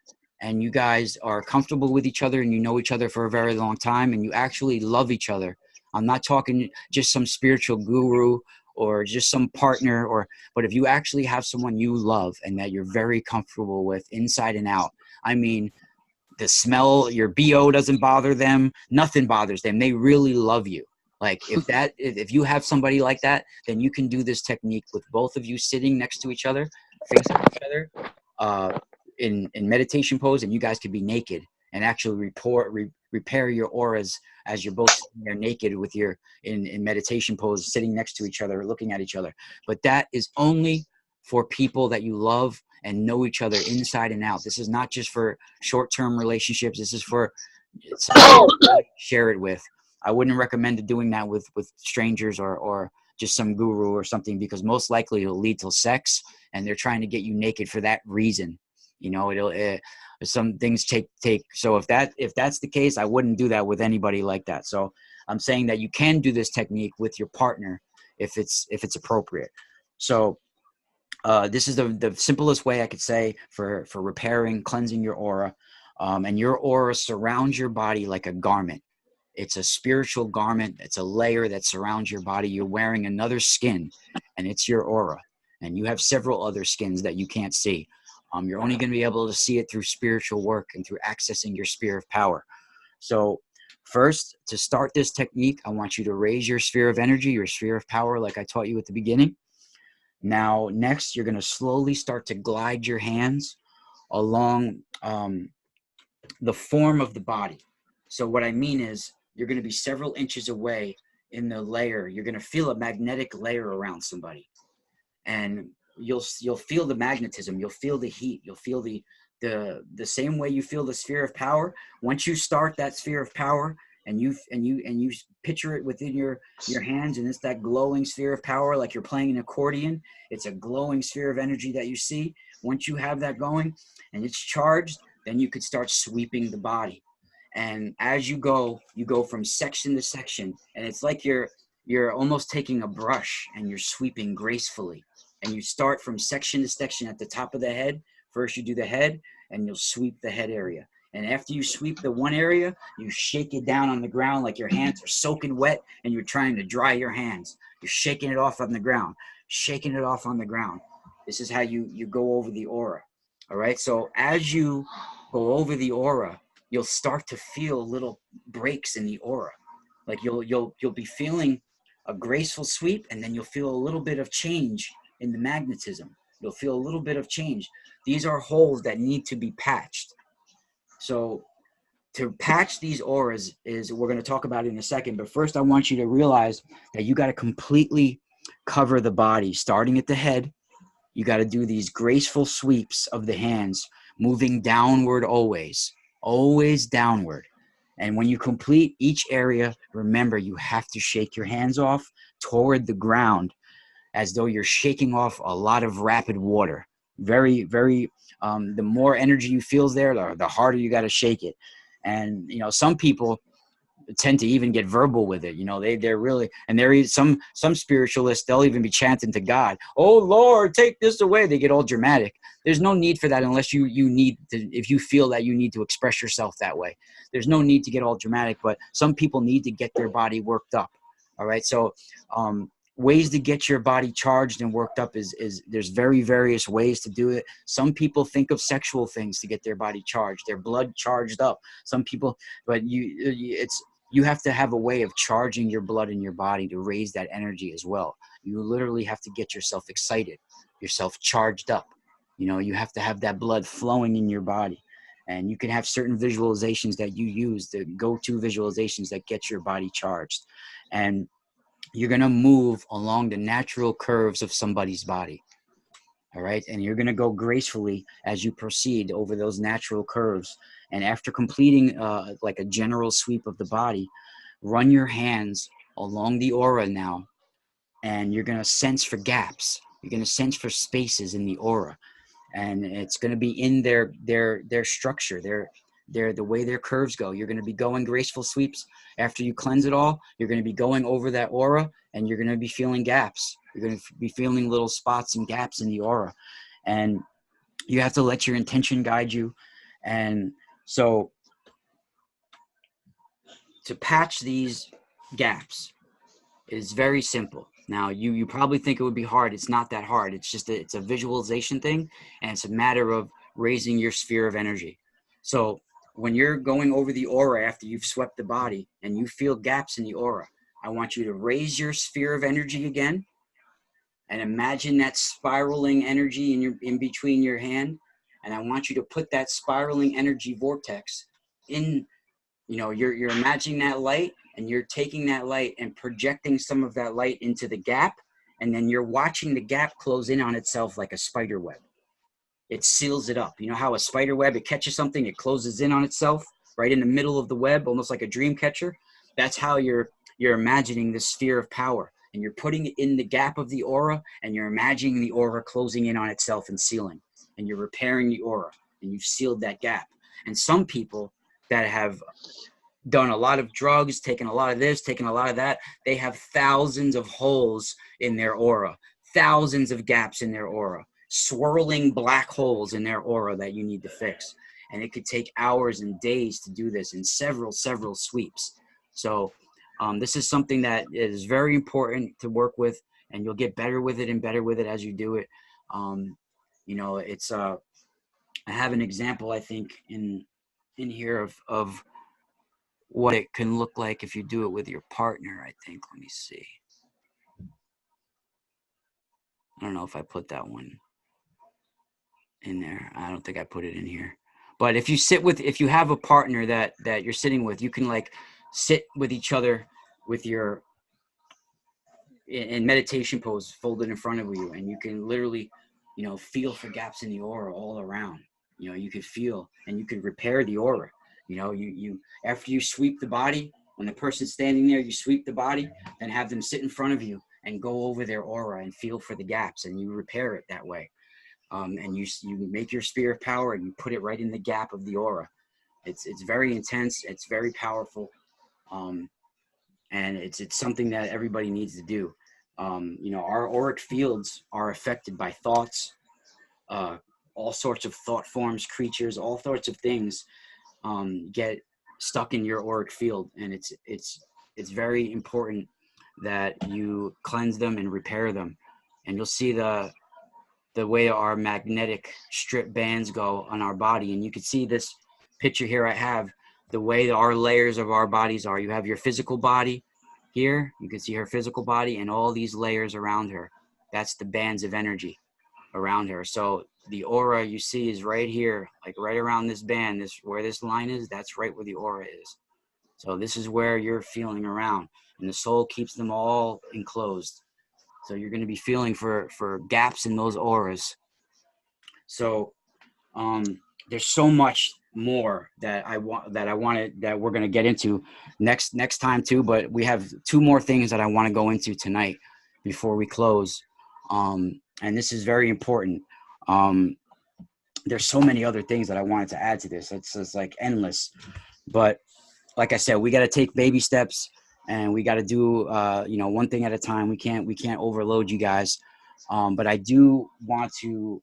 and you guys are comfortable with each other and you know each other for a very long time and you actually love each other, I'm not talking just some spiritual guru or just some partner, but if you actually have someone you love and that you're very comfortable with inside and out, I mean, the smell, your BO doesn't bother them, nothing bothers them. They really love you. Like if you have somebody like that, then you can do this technique with both of you sitting next to each other, facing each other, in meditation pose, and you guys could be naked and actually repair your auras as you're both sitting there naked with your in meditation pose, sitting next to each other, looking at each other. But that is only for people that you love and know each other inside and out. This is not just for short-term relationships. This is for somebody to share it with. I wouldn't recommend doing that with strangers or just some guru or something, because most likely it'll lead to sex, and they're trying to get you naked for that reason. You know, some things take. So if that's the case, I wouldn't do that with anybody like that. So I'm saying that you can do this technique with your partner if it's appropriate. So this is the simplest way I could say for repairing, cleansing your aura. And your aura surrounds your body like a garment. It's a spiritual garment. It's a layer that surrounds your body. You're wearing another skin, and it's your aura. And you have several other skins that you can't see. You're only going to be able to see it through spiritual work and through accessing your sphere of power. So first, to start this technique, I want you to raise your sphere of energy, your sphere of power, like I taught you at the beginning. Now, next, you're going to slowly start to glide your hands along the form of the body. So what I mean is you're going to be several inches away in the layer. You're going to feel a magnetic layer around somebody, and you'll feel the magnetism. You'll feel the heat. You'll feel the same way you feel the sphere of power. Once you start that sphere of power, and you picture it within your hands, and it's that glowing sphere of power, like you're playing an accordion. It's a glowing sphere of energy that you see. Once you have that going and it's charged, then you could start sweeping the body. And as you go from section to section, and it's like you're almost taking a brush and you're sweeping gracefully. And you start from section to section at the top of the head. First you do the head, and you'll sweep the head area. And after you sweep the one area, you shake it down on the ground like your hands are soaking wet and you're trying to dry your hands. You're shaking it off on the ground, shaking it off on the ground. This is how you go over the aura. All right. So as you go over the aura, you'll start to feel little breaks in the aura. Like you'll be feeling a graceful sweep, and then you'll feel a little bit of change in the magnetism. You'll feel a little bit of change. These are holes that need to be patched. So to patch these auras is, we're going to talk about it in a second, but first I want you to realize that you got to completely cover the body, starting at the head. You got to do these graceful sweeps of the hands, moving downward always downward. And when you complete each area, remember you have to shake your hands off toward the ground as though you're shaking off a lot of rapid water. Very, very, the more energy you feel there, the harder you got to shake it. And, you know, some people tend to even get verbal with it. You know, they're really, and there is some spiritualists, they'll even be chanting to God, "Oh Lord, take this away." They get all dramatic. There's no need for that unless you need to, if you feel that you need to express yourself that way. There's no need to get all dramatic, but some people need to get their body worked up. All right. So, ways to get your body charged and worked up is there's various ways to do it. Some people think of sexual things to get their body charged, their blood charged up. Some people, but you have to have a way of charging your blood in your body to raise that energy as well. You literally have to get yourself excited, yourself charged up. You know, you have to have that blood flowing in your body. And you can have certain visualizations that you use, the go-to visualizations that get your body charged. And you're going to move along the natural curves of somebody's body. All right. And you're going to go gracefully as you proceed over those natural curves. And after completing like a general sweep of the body, run your hands along the aura now. And you're going to sense for gaps. You're going to sense for spaces in the aura. And it's going to be in their structure, the way their curves go. You're going to be going graceful sweeps. After you cleanse it all, you're going to be going over that aura, and you're going to be feeling gaps. You're going to be feeling little spots and gaps in the aura. And you have to let your intention guide you. And so to patch these gaps is very simple. Now, you probably think it would be hard. It's not that hard. It's just it's a visualization thing, and it's a matter of raising your sphere of energy. So when you're going over the aura after you've swept the body and you feel gaps in the aura, I want you to raise your sphere of energy again and imagine that spiraling energy in between your hand. And I want you to put that spiraling energy vortex in. You know, you're imagining that light, and you're taking that light and projecting some of that light into the gap, and then you're watching the gap close in on itself like a spider web. It seals it up. You know how a spider web, it catches something, it closes in on itself right in the middle of the web, almost like a dream catcher. That's how you're imagining this sphere of power, and you're putting it in the gap of the aura, and you're imagining the aura closing in on itself and sealing, and you're repairing the aura, and you've sealed that gap. And some people that have done a lot of drugs, taken a lot of this, taken a lot of that, they have thousands of holes in their aura, thousands of gaps in their aura, swirling black holes in their aura that you need to fix. And it could take hours and days to do this in several sweeps. So this is something that is very important to work with, and you'll get better with it and better with it as you do it. You know, it's I have an example, I think, in here of what it can look like if you do it with your partner, I think. Let me see. I don't know if I put that one in there. I don't think I put it in here. But if you have a partner that you're sitting with, you can like sit with each other with your in meditation pose folded in front of you, and you can literally, you know, feel for gaps in the aura all around. You know, you could feel and you can repair the aura. You know, you after you sweep the body, when the person's standing there, you sweep the body, then have them sit in front of you and go over their aura and feel for the gaps, and you repair it that way. And you make your spear of power and you put it right in the gap of the aura. It's very intense. It's very powerful, and it's something that everybody needs to do. You know, our auric fields are affected by thoughts, uh, all sorts of thought forms, creatures, all sorts of things get stuck in your auric field, and it's very important that you cleanse them and repair them. And you'll see the way our magnetic strip bands go on our body. And you can see this picture here I have, the way our layers of our bodies are. You have your physical body here. You can see her physical body and all these layers around her. That's the bands of energy around her. So the aura you see is right here, like right around this band, this where this line is, that's right where the aura is. So this is where you're feeling around, and the soul keeps them all enclosed. So you're going to be feeling for gaps in those auras. So there's so much more that I wanted that we're going to get into next time too. But we have two more things that I want to go into tonight before we close, and this is very important. There's so many other things that I wanted to add to this. It's like endless, but like I said, we got to take baby steps, and we got to do you know, one thing at a time. We can't overload you guys, but I do want to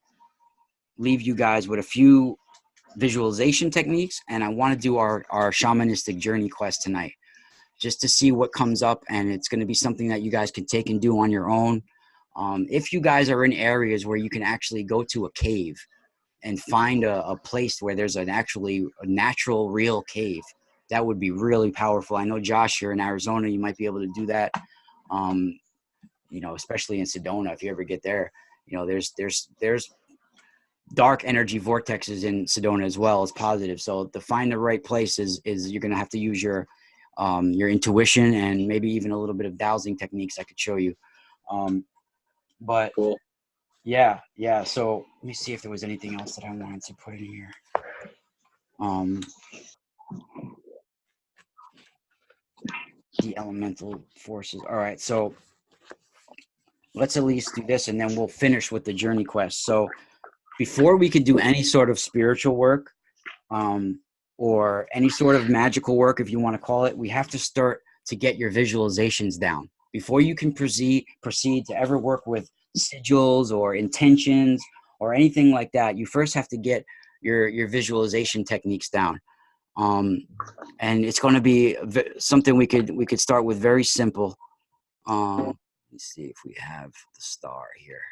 leave you guys with a few visualization techniques, and I want to do our shamanistic journey quest tonight, just to see what comes up. And it's going to be something that you guys can take and do on your own. If you guys are in areas where you can actually go to a cave and find a place where there's an actually a natural real cave, that would be really powerful. I know, Josh, you're in Arizona, you might be able to do that. You know, especially in Sedona, if you ever get there, you know, there's dark energy vortexes in Sedona as well as positive. So to find the right place is you're going to have to use your intuition, and maybe even a little bit of dowsing techniques I could show you. But Cool. yeah. So let me see if there was anything else that I wanted to put in here. The elemental forces. All right. So let's at least do this, and then we'll finish with the journey quest. So before we could do any sort of spiritual work, or any sort of magical work, if you want to call it, we have to start to get your visualizations down. Before you can proceed to ever work with sigils or intentions or anything like that, you first have to get your visualization techniques down. And it's going to be something we could start with, very simple. Let's see if we have the star here.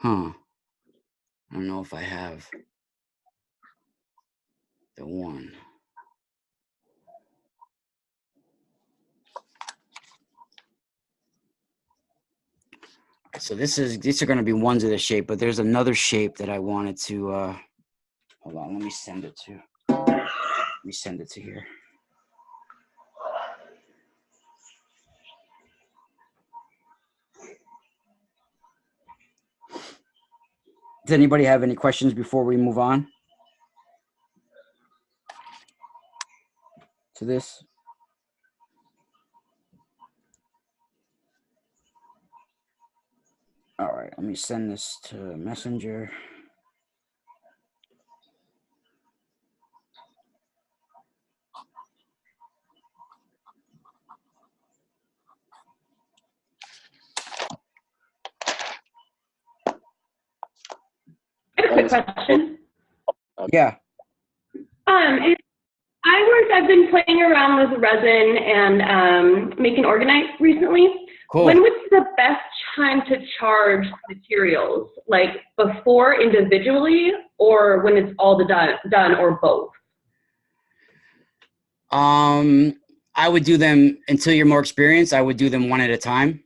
I don't know if I have the one. So these are going to be ones of the shape, but there's another shape that I wanted to, hold on, let me send it to here. Does anybody have any questions before we move on to this? All right, let me send this to Messenger. a quick question? Yeah. I've been playing around with resin and making organite recently. Cool. When was the best time to charge materials? Like before individually, or when it's all done, or both? I would do them until you're more experienced. I would do them one at a time.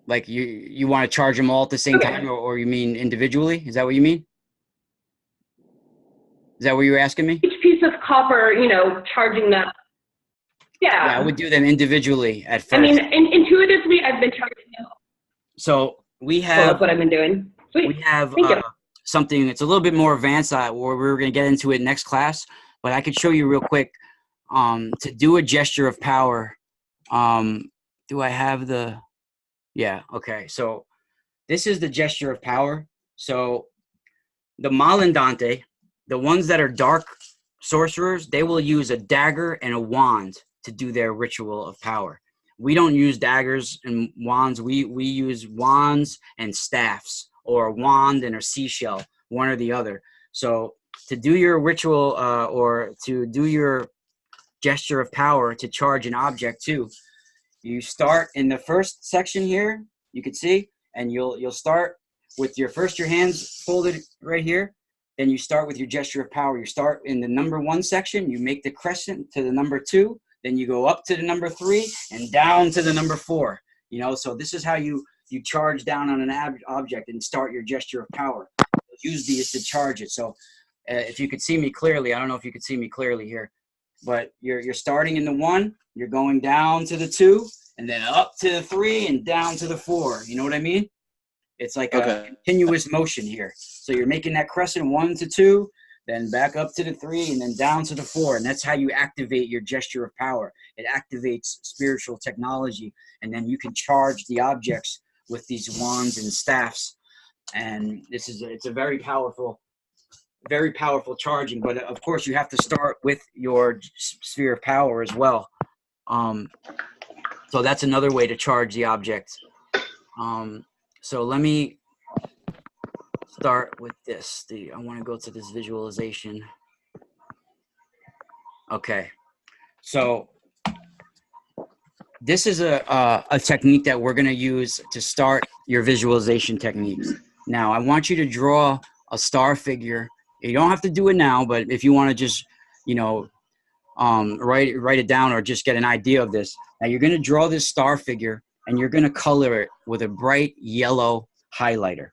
Like you want to charge them all at the same time, or you mean individually? Is that what you mean? Is that what you were asking me? Each piece of copper, charging them. Yeah. Yeah, I would do them individually at first. I mean, intuitively, I've been charging them. So we So have that's what I've been doing. Sweet. we have Thank you. something that's a little bit more advanced. Where we're going to get into it next class, but I could show you real quick. To do a gesture of power. Do I have the? Yeah. Okay. So this is the gesture of power. So the benandanti, the ones that are dark sorcerers, they will use a dagger and a wand to do their ritual of power. We don't use daggers and wands. We use wands and staffs, or a wand and a seashell, one or the other. So to do your ritual or to do your gesture of power, to charge an object too, you start in the first section here, you can see, and you'll start with your hands folded right here. Then you start with your gesture of power. You start in the number 1 section, you make the crescent to the number 2, then you go up to the number 3 and down to the number 4. So this is how you charge down on an object and start your gesture of power. Use these to charge it. So if you could see me clearly, I don't know if you could see me clearly here, but you're starting in the 1, you're going down to the 2, and then up to the 3 and down to the 4. You know what I mean? It's like a continuous motion here. So you're making that crescent 1 to 2, then back up to the 3, and then down to the 4. And that's how you activate your gesture of power. It activates spiritual technology, and then you can charge the objects with these wands and staffs. And it's a very powerful charging, but of course you have to start with your sphere of power as well. So that's another way to charge the object. So let me start with this. I want to go to this visualization. Okay, so this is a technique that we're going to use to start your visualization techniques. Now I want you to draw a star figure. You don't have to do it now, but if you want to just, write it down or just get an idea of this. Now you're going to draw this star figure and you're going to color it with a bright yellow highlighter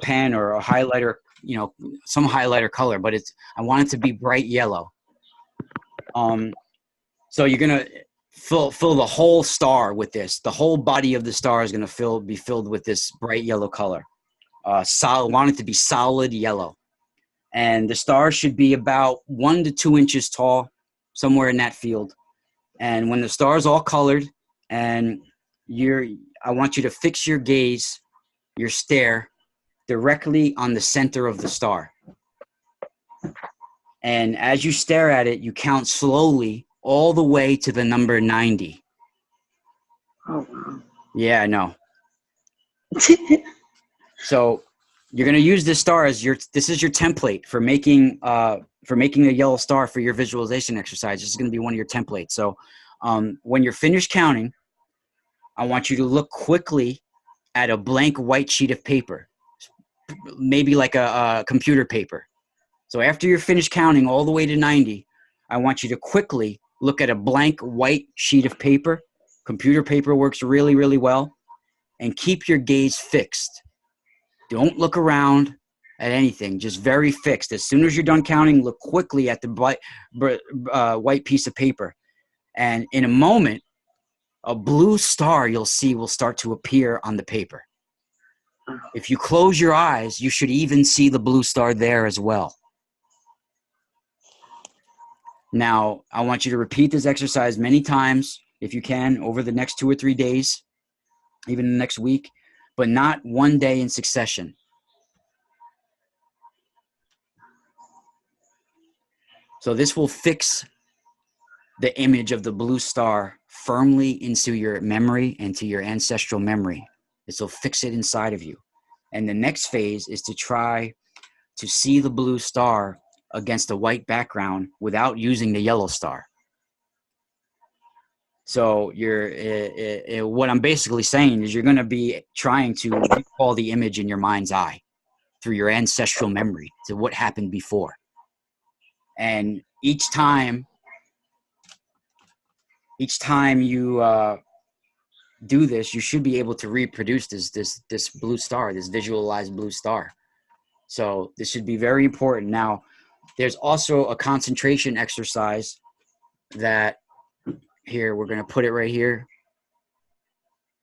pen or a highlighter, some highlighter color, but I want it to be bright yellow. So you're going to fill the whole star with this. The whole body of the star is going to be filled with this bright yellow color. Want it to be solid yellow. And the star should be about 1 to 2 inches tall, somewhere in that field. And when the star is all colored, and I want you to fix your gaze, your stare, directly on the center of the star. And as you stare at it, you count slowly all the way to the number 90. Oh, wow. Yeah, I know. So you're going to use this star as this is your template for making a yellow star for your visualization exercise. This is going to be one of your templates. So when you're finished counting, I want you to look quickly at a blank white sheet of paper, maybe like a computer paper. So after you're finished counting all the way to 90, I want you to quickly look at a blank white sheet of paper. Computer paper works really, really well. And keep your gaze fixed. Don't look around at anything, just very fixed. As soon as you're done counting, look quickly at the white piece of paper. And in a moment, a blue star you'll see will start to appear on the paper. If you close your eyes, you should even see the blue star there as well. Now, I want you to repeat this exercise many times, if you can, over the next 2 or 3 days, even the next week, but not one day in succession. So this will fix the image of the blue star firmly into your memory and to your ancestral memory. This will fix it inside of you. And the next phase is to try to see the blue star against a white background without using the yellow star. So what I'm basically saying is you're going to be trying to recall the image in your mind's eye through your ancestral memory to what happened before. And each time you do this, you should be able to reproduce this blue star, this visualized blue star. So this should be very important. Now, there's also a concentration exercise that here, we're going to put it right here.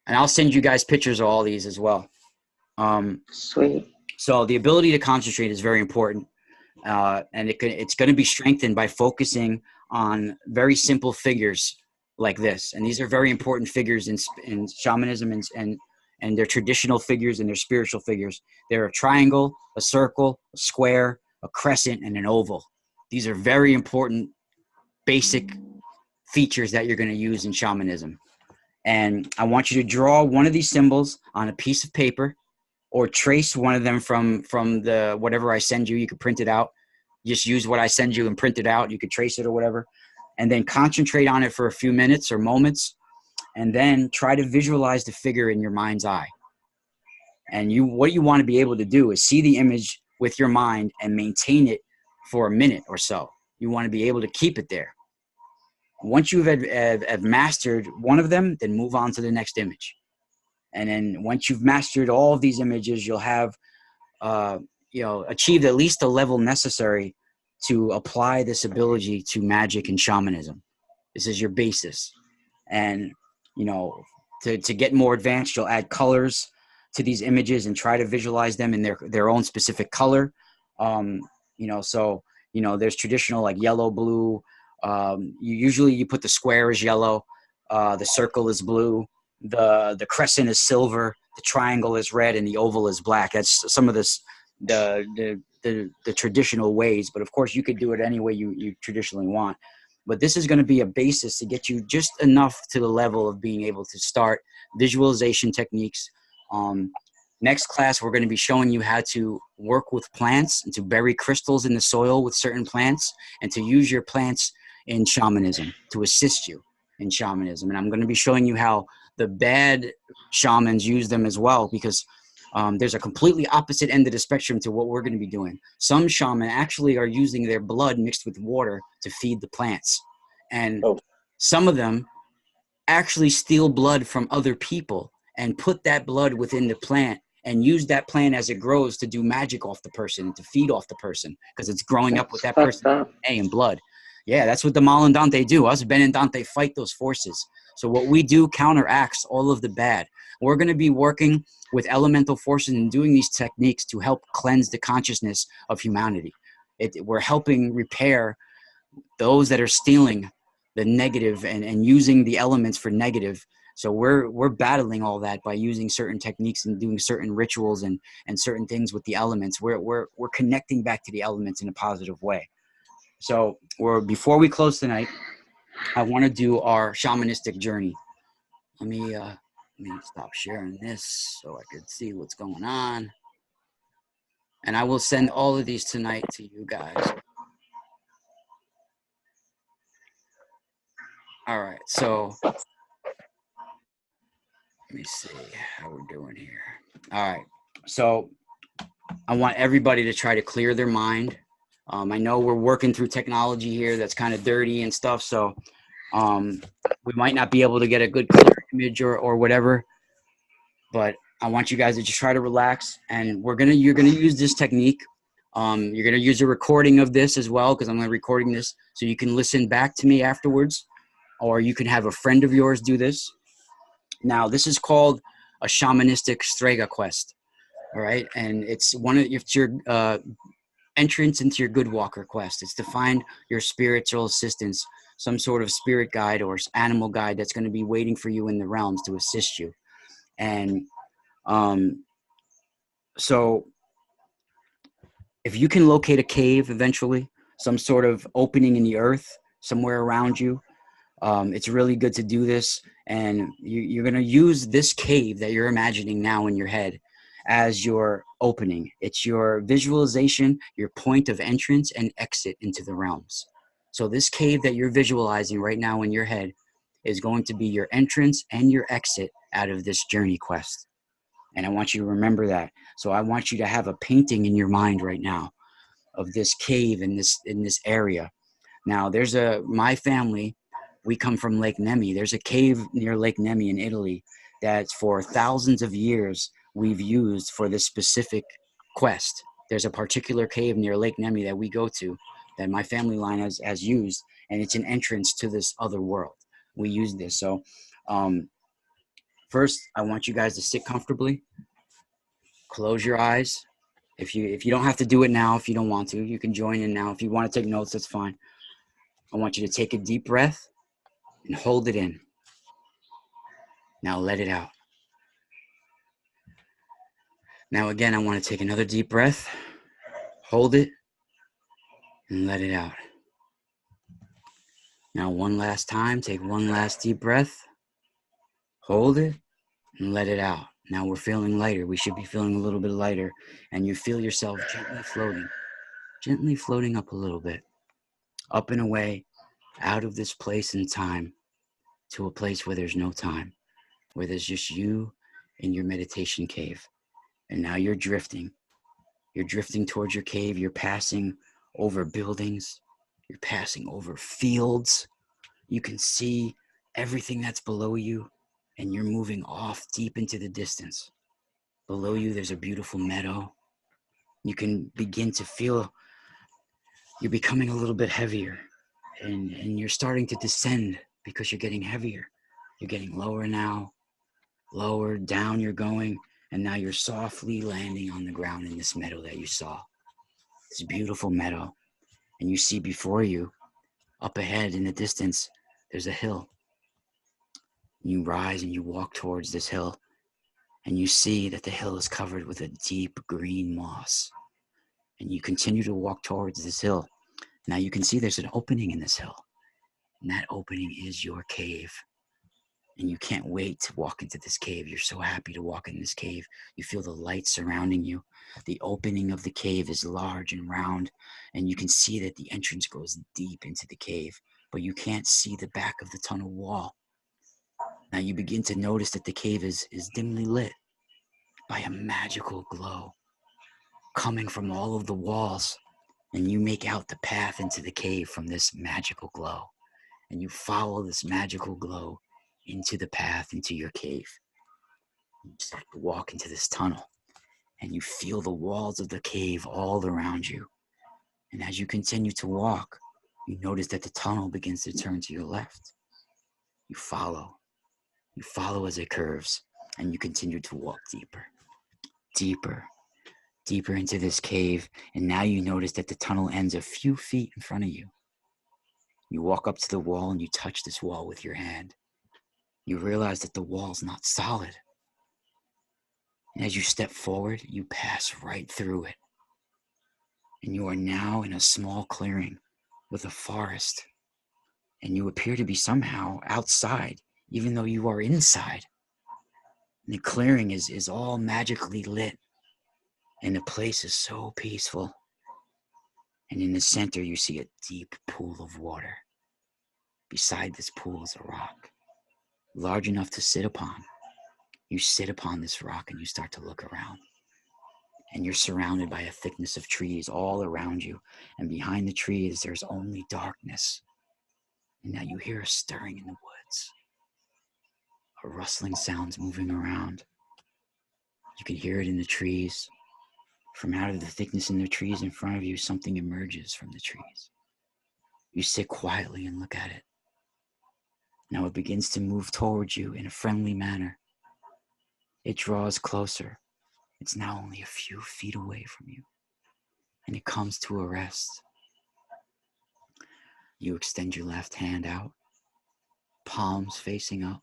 And I'll send you guys pictures of all these as well. Sweet. So the ability to concentrate is very important. And it's going to be strengthened by focusing on very simple figures like this. And these are very important figures in shamanism and their traditional figures and their spiritual figures. They're a triangle, a circle, a square, a crescent, and an oval. These are very important basic features that you're going to use in shamanism. And I want you to draw one of these symbols on a piece of paper, or trace one of them from the whatever I send you. You could print it out. Just use what I send you and print it out. You could trace it or whatever. And then concentrate on it for a few minutes or moments. And then try to visualize the figure in your mind's eye. And what you want to be able to do is see the image with your mind and maintain it for a minute or so. You want to be able to keep it there. Once you've have mastered one of them, then move on to the next image. And then once you've mastered all of these images, you'll have, achieved at least the level necessary to apply this ability to magic and shamanism. This is your basis. And, to get more advanced, you'll add colors to these images and try to visualize them in their own specific color. There's traditional like yellow, blue. You put the square as yellow, the circle is blue, the crescent is silver, the triangle is red, and the oval is black. That's some of the traditional ways, but of course you could do it any way you traditionally want. But this is going to be a basis to get you just enough to the level of being able to start visualization techniques. Next class, we're going to be showing you how to work with plants and to bury crystals in the soil with certain plants and to use your plants in shamanism to assist you in shamanism. And I'm going to be showing you how the bad shamans use them as well, because there's a completely opposite end of the spectrum to what we're going to be doing. Some shaman actually are using their blood mixed with water to feed the plants. And some of them actually steal blood from other people and put that blood within the plant and use that plant as it grows to do magic off the person and to feed off the person because it's growing up with that person's DNA and blood. Yeah, that's what the benandanti do. Us benandanti fight those forces. So what we do counteracts all of the bad. We're going to be working with elemental forces and doing these techniques to help cleanse the consciousness of humanity. We're helping repair those that are stealing the negative and using the elements for negative. So we're battling all that by using certain techniques and doing certain rituals and certain things with the elements. We're connecting back to the elements in a positive way. So before we close tonight, I want to do our shamanistic journey. Let me stop sharing this so I could see what's going on. And I will send all of these tonight to you guys. All right, so let me see how we're doing here. All right, so I want everybody to try to clear their mind. I know we're working through technology here that's kind of dirty and stuff, so we might not be able to get a good clear image or whatever, but I want you guys to just try to relax, and you're gonna use this technique. You're gonna use a recording of this as well, because I'm gonna be recording this so you can listen back to me afterwards, or you can have a friend of yours do this. Now, this is called a shamanistic strega quest, all right? And it's your entrance into your good walker quest. It's to find your spiritual assistance, some sort of spirit guide or animal guide that's going to be waiting for you in the realms to assist you. And so if you can locate a cave eventually, some sort of opening in the earth somewhere around you, it's really good to do this. And you're going to use this cave that you're imagining now in your head as your opening. It's your visualization, your point of entrance and exit into the realms. So this cave that you're visualizing right now in your head is going to be your entrance and your exit out of this journey quest. And I want you to remember that. So I want you to have a painting in your mind right now of this cave in this area. Now there's my family, we come from Lake Nemi. There's a cave near Lake Nemi in Italy that for thousands of years we've used for this specific quest. There's a particular cave near Lake Nemi that we go to that my family line has used, and it's an entrance to this other world. We use this. So first I want you guys to sit comfortably, close your eyes. If you don't have to do it now, if you don't want to, you can join in now. If you want to take notes, that's fine. I want you to take a deep breath and hold it in. Now let it out. Now again, I want to take another deep breath, hold it, and let it out. Now one last time, take one last deep breath, hold it, and let it out. Now we're feeling lighter. We should be feeling a little bit lighter, and you feel yourself gently floating up a little bit, up and away, out of this place and time, to a place where there's no time, where there's just you in your meditation cave. And now you're drifting. You're drifting towards your cave. You're passing over buildings. You're passing over fields. You can see everything that's below you, and you're moving off deep into the distance. Below you, there's a beautiful meadow. You can begin to feel you're becoming a little bit heavier, and you're starting to descend because you're getting heavier. You're getting lower now. Lower down you're going, and now you're softly landing on the ground in this meadow that you saw. This beautiful meadow. And you see before you, up ahead in the distance, there's a hill. You rise and you walk towards this hill, and you see that the hill is covered with a deep green moss. And you continue to walk towards this hill. Now you can see there's an opening in this hill, and that opening is your cave. And you can't wait to walk into this cave. You're so happy to walk in this cave. You feel the light surrounding you. The opening of the cave is large and round, and you can see that the entrance goes deep into the cave, but you can't see the back of the tunnel wall. Now you begin to notice that the cave is dimly lit by a magical glow coming from all of the walls, and you make out the path into the cave from this magical glow, and you follow this magical glow into the path into your cave. You start to walk into this tunnel, and you feel the walls of the cave all around you. And as you continue to walk, you notice that the tunnel begins to turn to your left. You follow as it curves, and you continue to walk deeper into this cave. And now you notice that the tunnel ends a few feet in front of you. You walk up to the wall and you touch this wall with your hand. You realize that the wall's not solid. And as you step forward, you pass right through it. And you are now in a small clearing with a forest. And you appear to be somehow outside, even though you are inside. And the clearing is all magically lit. And the place is so peaceful. And in the center, you see a deep pool of water. Beside this pool is a rock, large enough to sit upon. You sit upon this rock and you start to look around. And you're surrounded by a thickness of trees all around you. And behind the trees, there's only darkness. And now you hear a stirring in the woods. A rustling sounds moving around. You can hear it in the trees. From out of the thickness in the trees in front of you, something emerges from the trees. You sit quietly and look at it. Now it begins to move towards you in a friendly manner. It draws closer. It's now only a few feet away from you. And it comes to a rest. You extend your left hand out, palms facing up.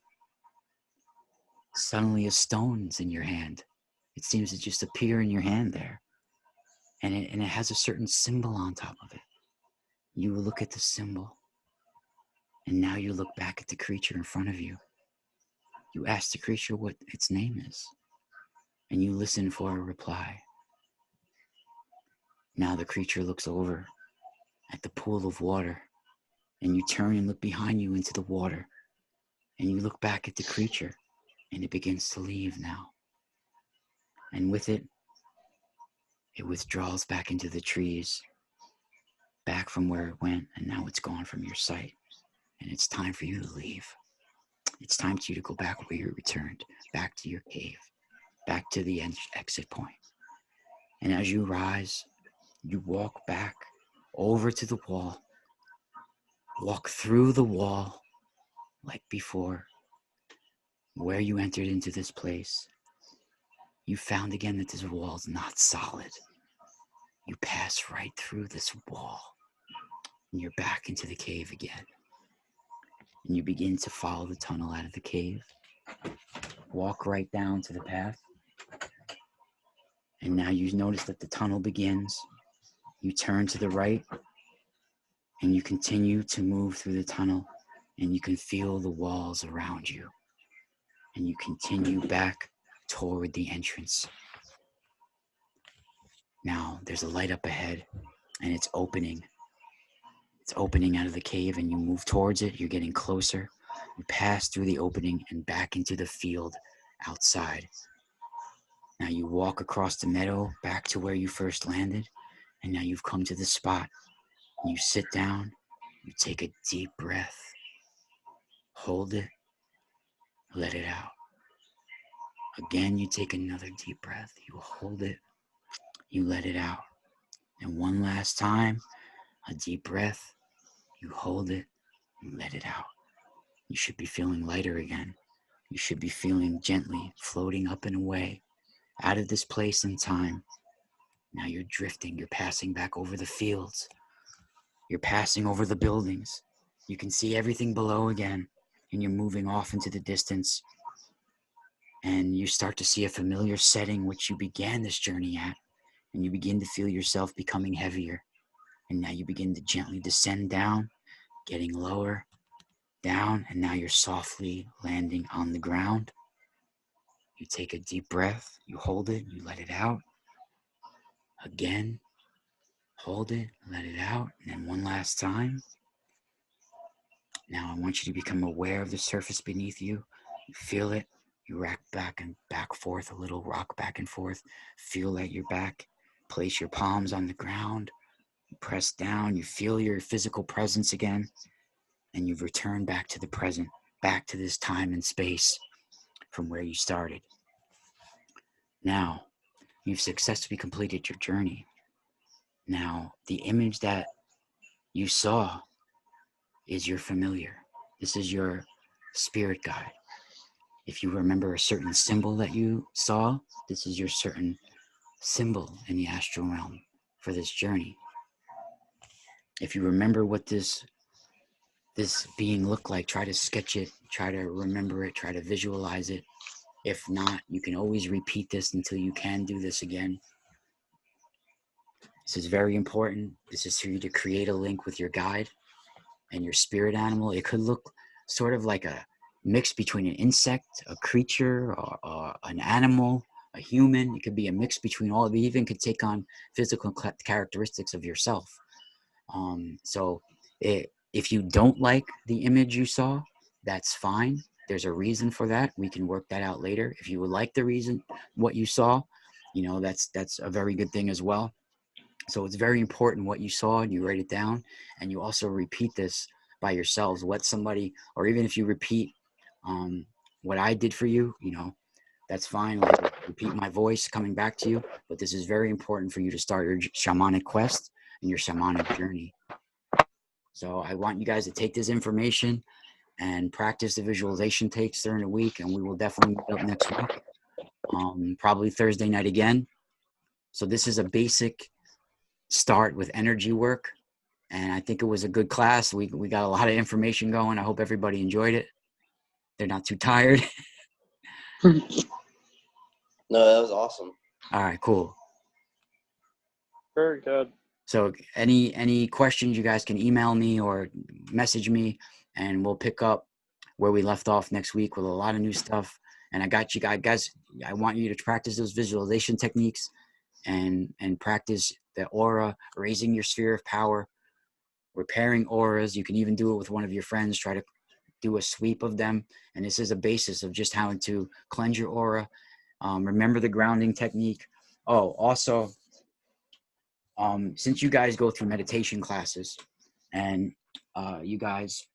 Suddenly a stone's in your hand. It seems to just appear in your hand there. And it has a certain symbol on top of it. You look at the symbol. And now you look back at the creature in front of you. You ask the creature what its name is. and you listen for a reply. Now the creature looks over at the pool of water, and you turn and look behind you into the water, and you look back at the creature, and it begins to leave now. And with it, it withdraws back into the trees, back from where it went, and now it's gone from your sight. And it's time for you to leave. It's time for you to go back where you returned, back to your cave, back to the exit point. And as you rise, you walk back over to the wall, walk through the wall like before, where you entered into this place. You found again that this wall is not solid. You pass right through this wall, and you're back into the cave again. And you begin to follow the tunnel out of the cave, walk right down to the path. And now you notice that the tunnel begins. You turn to the right, and you continue to move through the tunnel, and you can feel the walls around you. And you continue back toward the entrance. Now there's a light up ahead, and it's opening. It's opening out of the cave, and you move towards it. You're getting closer. You pass through the opening and back into the field outside. Now you walk across the meadow back to where you first landed, and now you've come to the spot. You sit down, you take a deep breath, hold it, let it out. Again, you take another deep breath, you hold it, you let it out. And one last time, a deep breath, you hold it, and let it out. You should be feeling lighter again. You should be feeling gently floating up and away, out of this place and time. Now you're drifting, you're passing back over the fields. You're passing over the buildings. You can see everything below again, and you're moving off into the distance. And you start to see a familiar setting which you began this journey at, and you begin to feel yourself becoming heavier. And now you begin to gently descend down, getting lower, down, and now you're softly landing on the ground. You take a deep breath, you hold it, you let it out. Again, hold it, let it out, and then one last time. Now I want you to become aware of the surface beneath you. You feel it. You rock back and back forth, a little rock back and forth. Feel at your back. Place your palms on the ground. You press down. You feel your physical presence again. And you've returned back to the present, back to this time and space from where you started. Now, you've successfully completed your journey. Now, the image that you saw is your familiar. This is your spirit guide. If you remember a certain symbol that you saw, this is your certain symbol in the astral realm for this journey. If you remember what this being looked like, try to sketch it, try to remember it, try to visualize it. If not, you can always repeat this until you can do this again. This is very important. This is for you to create a link with your guide and your spirit animal. It could look sort of like a mix between an insect, a creature, or an animal, a human. It could be a mix between all of it. Even could take on physical characteristics of yourself. If you don't like the image you saw, that's fine. There's a reason for that. We can work that out later. If you would like the reason, what you saw, that's a very good thing as well. So it's very important what you saw, and you write it down, and you also repeat this by yourselves. Let somebody, or even if you repeat what I did for you, that's fine. Like, repeat my voice coming back to you. But this is very important for you to start your shamanic quest and your shamanic journey. So I want you guys to take this information and practice the visualization takes during the week, and we will definitely meet up next week, probably Thursday night again. So this is a basic start with energy work, and I think it was a good class. We got a lot of information going. I hope everybody enjoyed it. They're not too tired. No, that was awesome. All right, cool. Very good. So any questions, you guys can email me or message me, and we'll pick up where we left off next week with a lot of new stuff. And I got you guys. I want you to practice those visualization techniques and practice the aura, raising your sphere of power, repairing auras. You can even do it with one of your friends. Try to do a sweep of them. And this is a basis of just how to cleanse your aura. Remember the grounding technique. Oh, also, since you guys go through meditation classes and you guys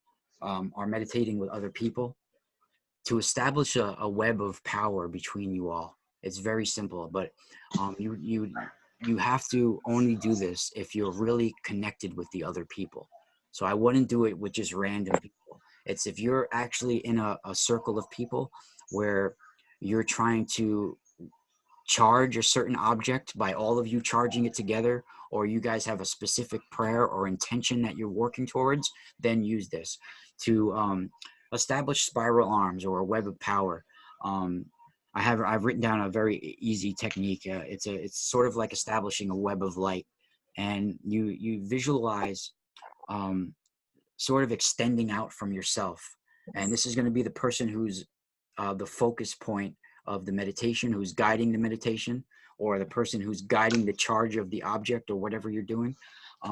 are meditating with other people, to establish a web of power between you all. It's very simple, but you have to only do this if you're really connected with the other people. So I wouldn't do it with just random people. It's if you're actually in a circle of people where you're trying to charge a certain object by all of you charging it together, or you guys have a specific prayer or intention that you're working towards, then use this to establish spiral arms or a web of power. I've written down a very easy technique. It's sort of like establishing a web of light, and you visualize sort of extending out from yourself, and this is going to be the person who's the focus point of the meditation, who's guiding the meditation, or the person who's guiding the charge of the object or whatever you're doing.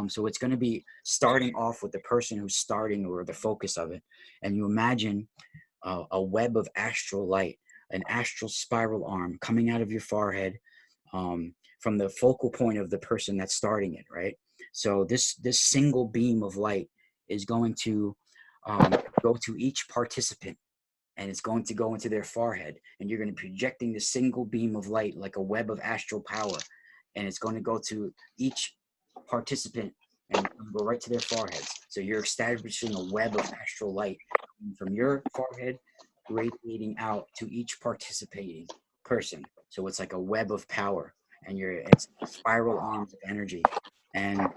So it's going to be starting off with the person who's starting or the focus of it. And you imagine a web of astral light, an astral spiral arm coming out of your forehead from the focal point of the person that's starting it, right? So this single beam of light is going to go to each participant, and it's going to go into their forehead, and you're going to be projecting the single beam of light like a web of astral power, and it's going to go to each participant and go right to their foreheads. So you're establishing a web of astral light from your forehead radiating out to each participating person. So it's like a web of power, and it's spiral arms of energy, and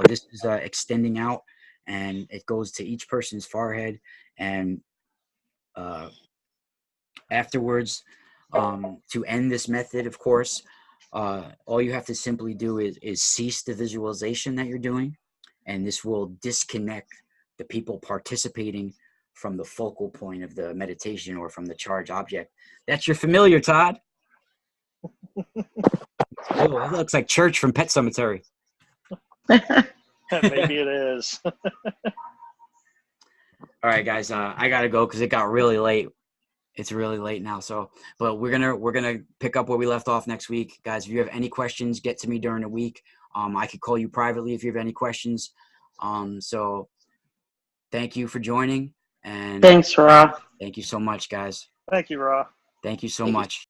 this is extending out, and it goes to each person's forehead, and afterwards, to end this method, of course, all you have to simply do is cease the visualization that you're doing, and this will disconnect the people participating from the focal point of the meditation or from the charge object. That's your familiar, Todd. Oh, it looks like church from Pet Cemetery. Maybe it is. All right, guys, I gotta go because it got really late. It's really late now, but we're gonna pick up where we left off next week, guys. If you have any questions, get to me during the week. I could call you privately if you have any questions. So thank you for joining, and Thanks, Ra. thank you so much, guys. Thank you, Ra. Thank you so much.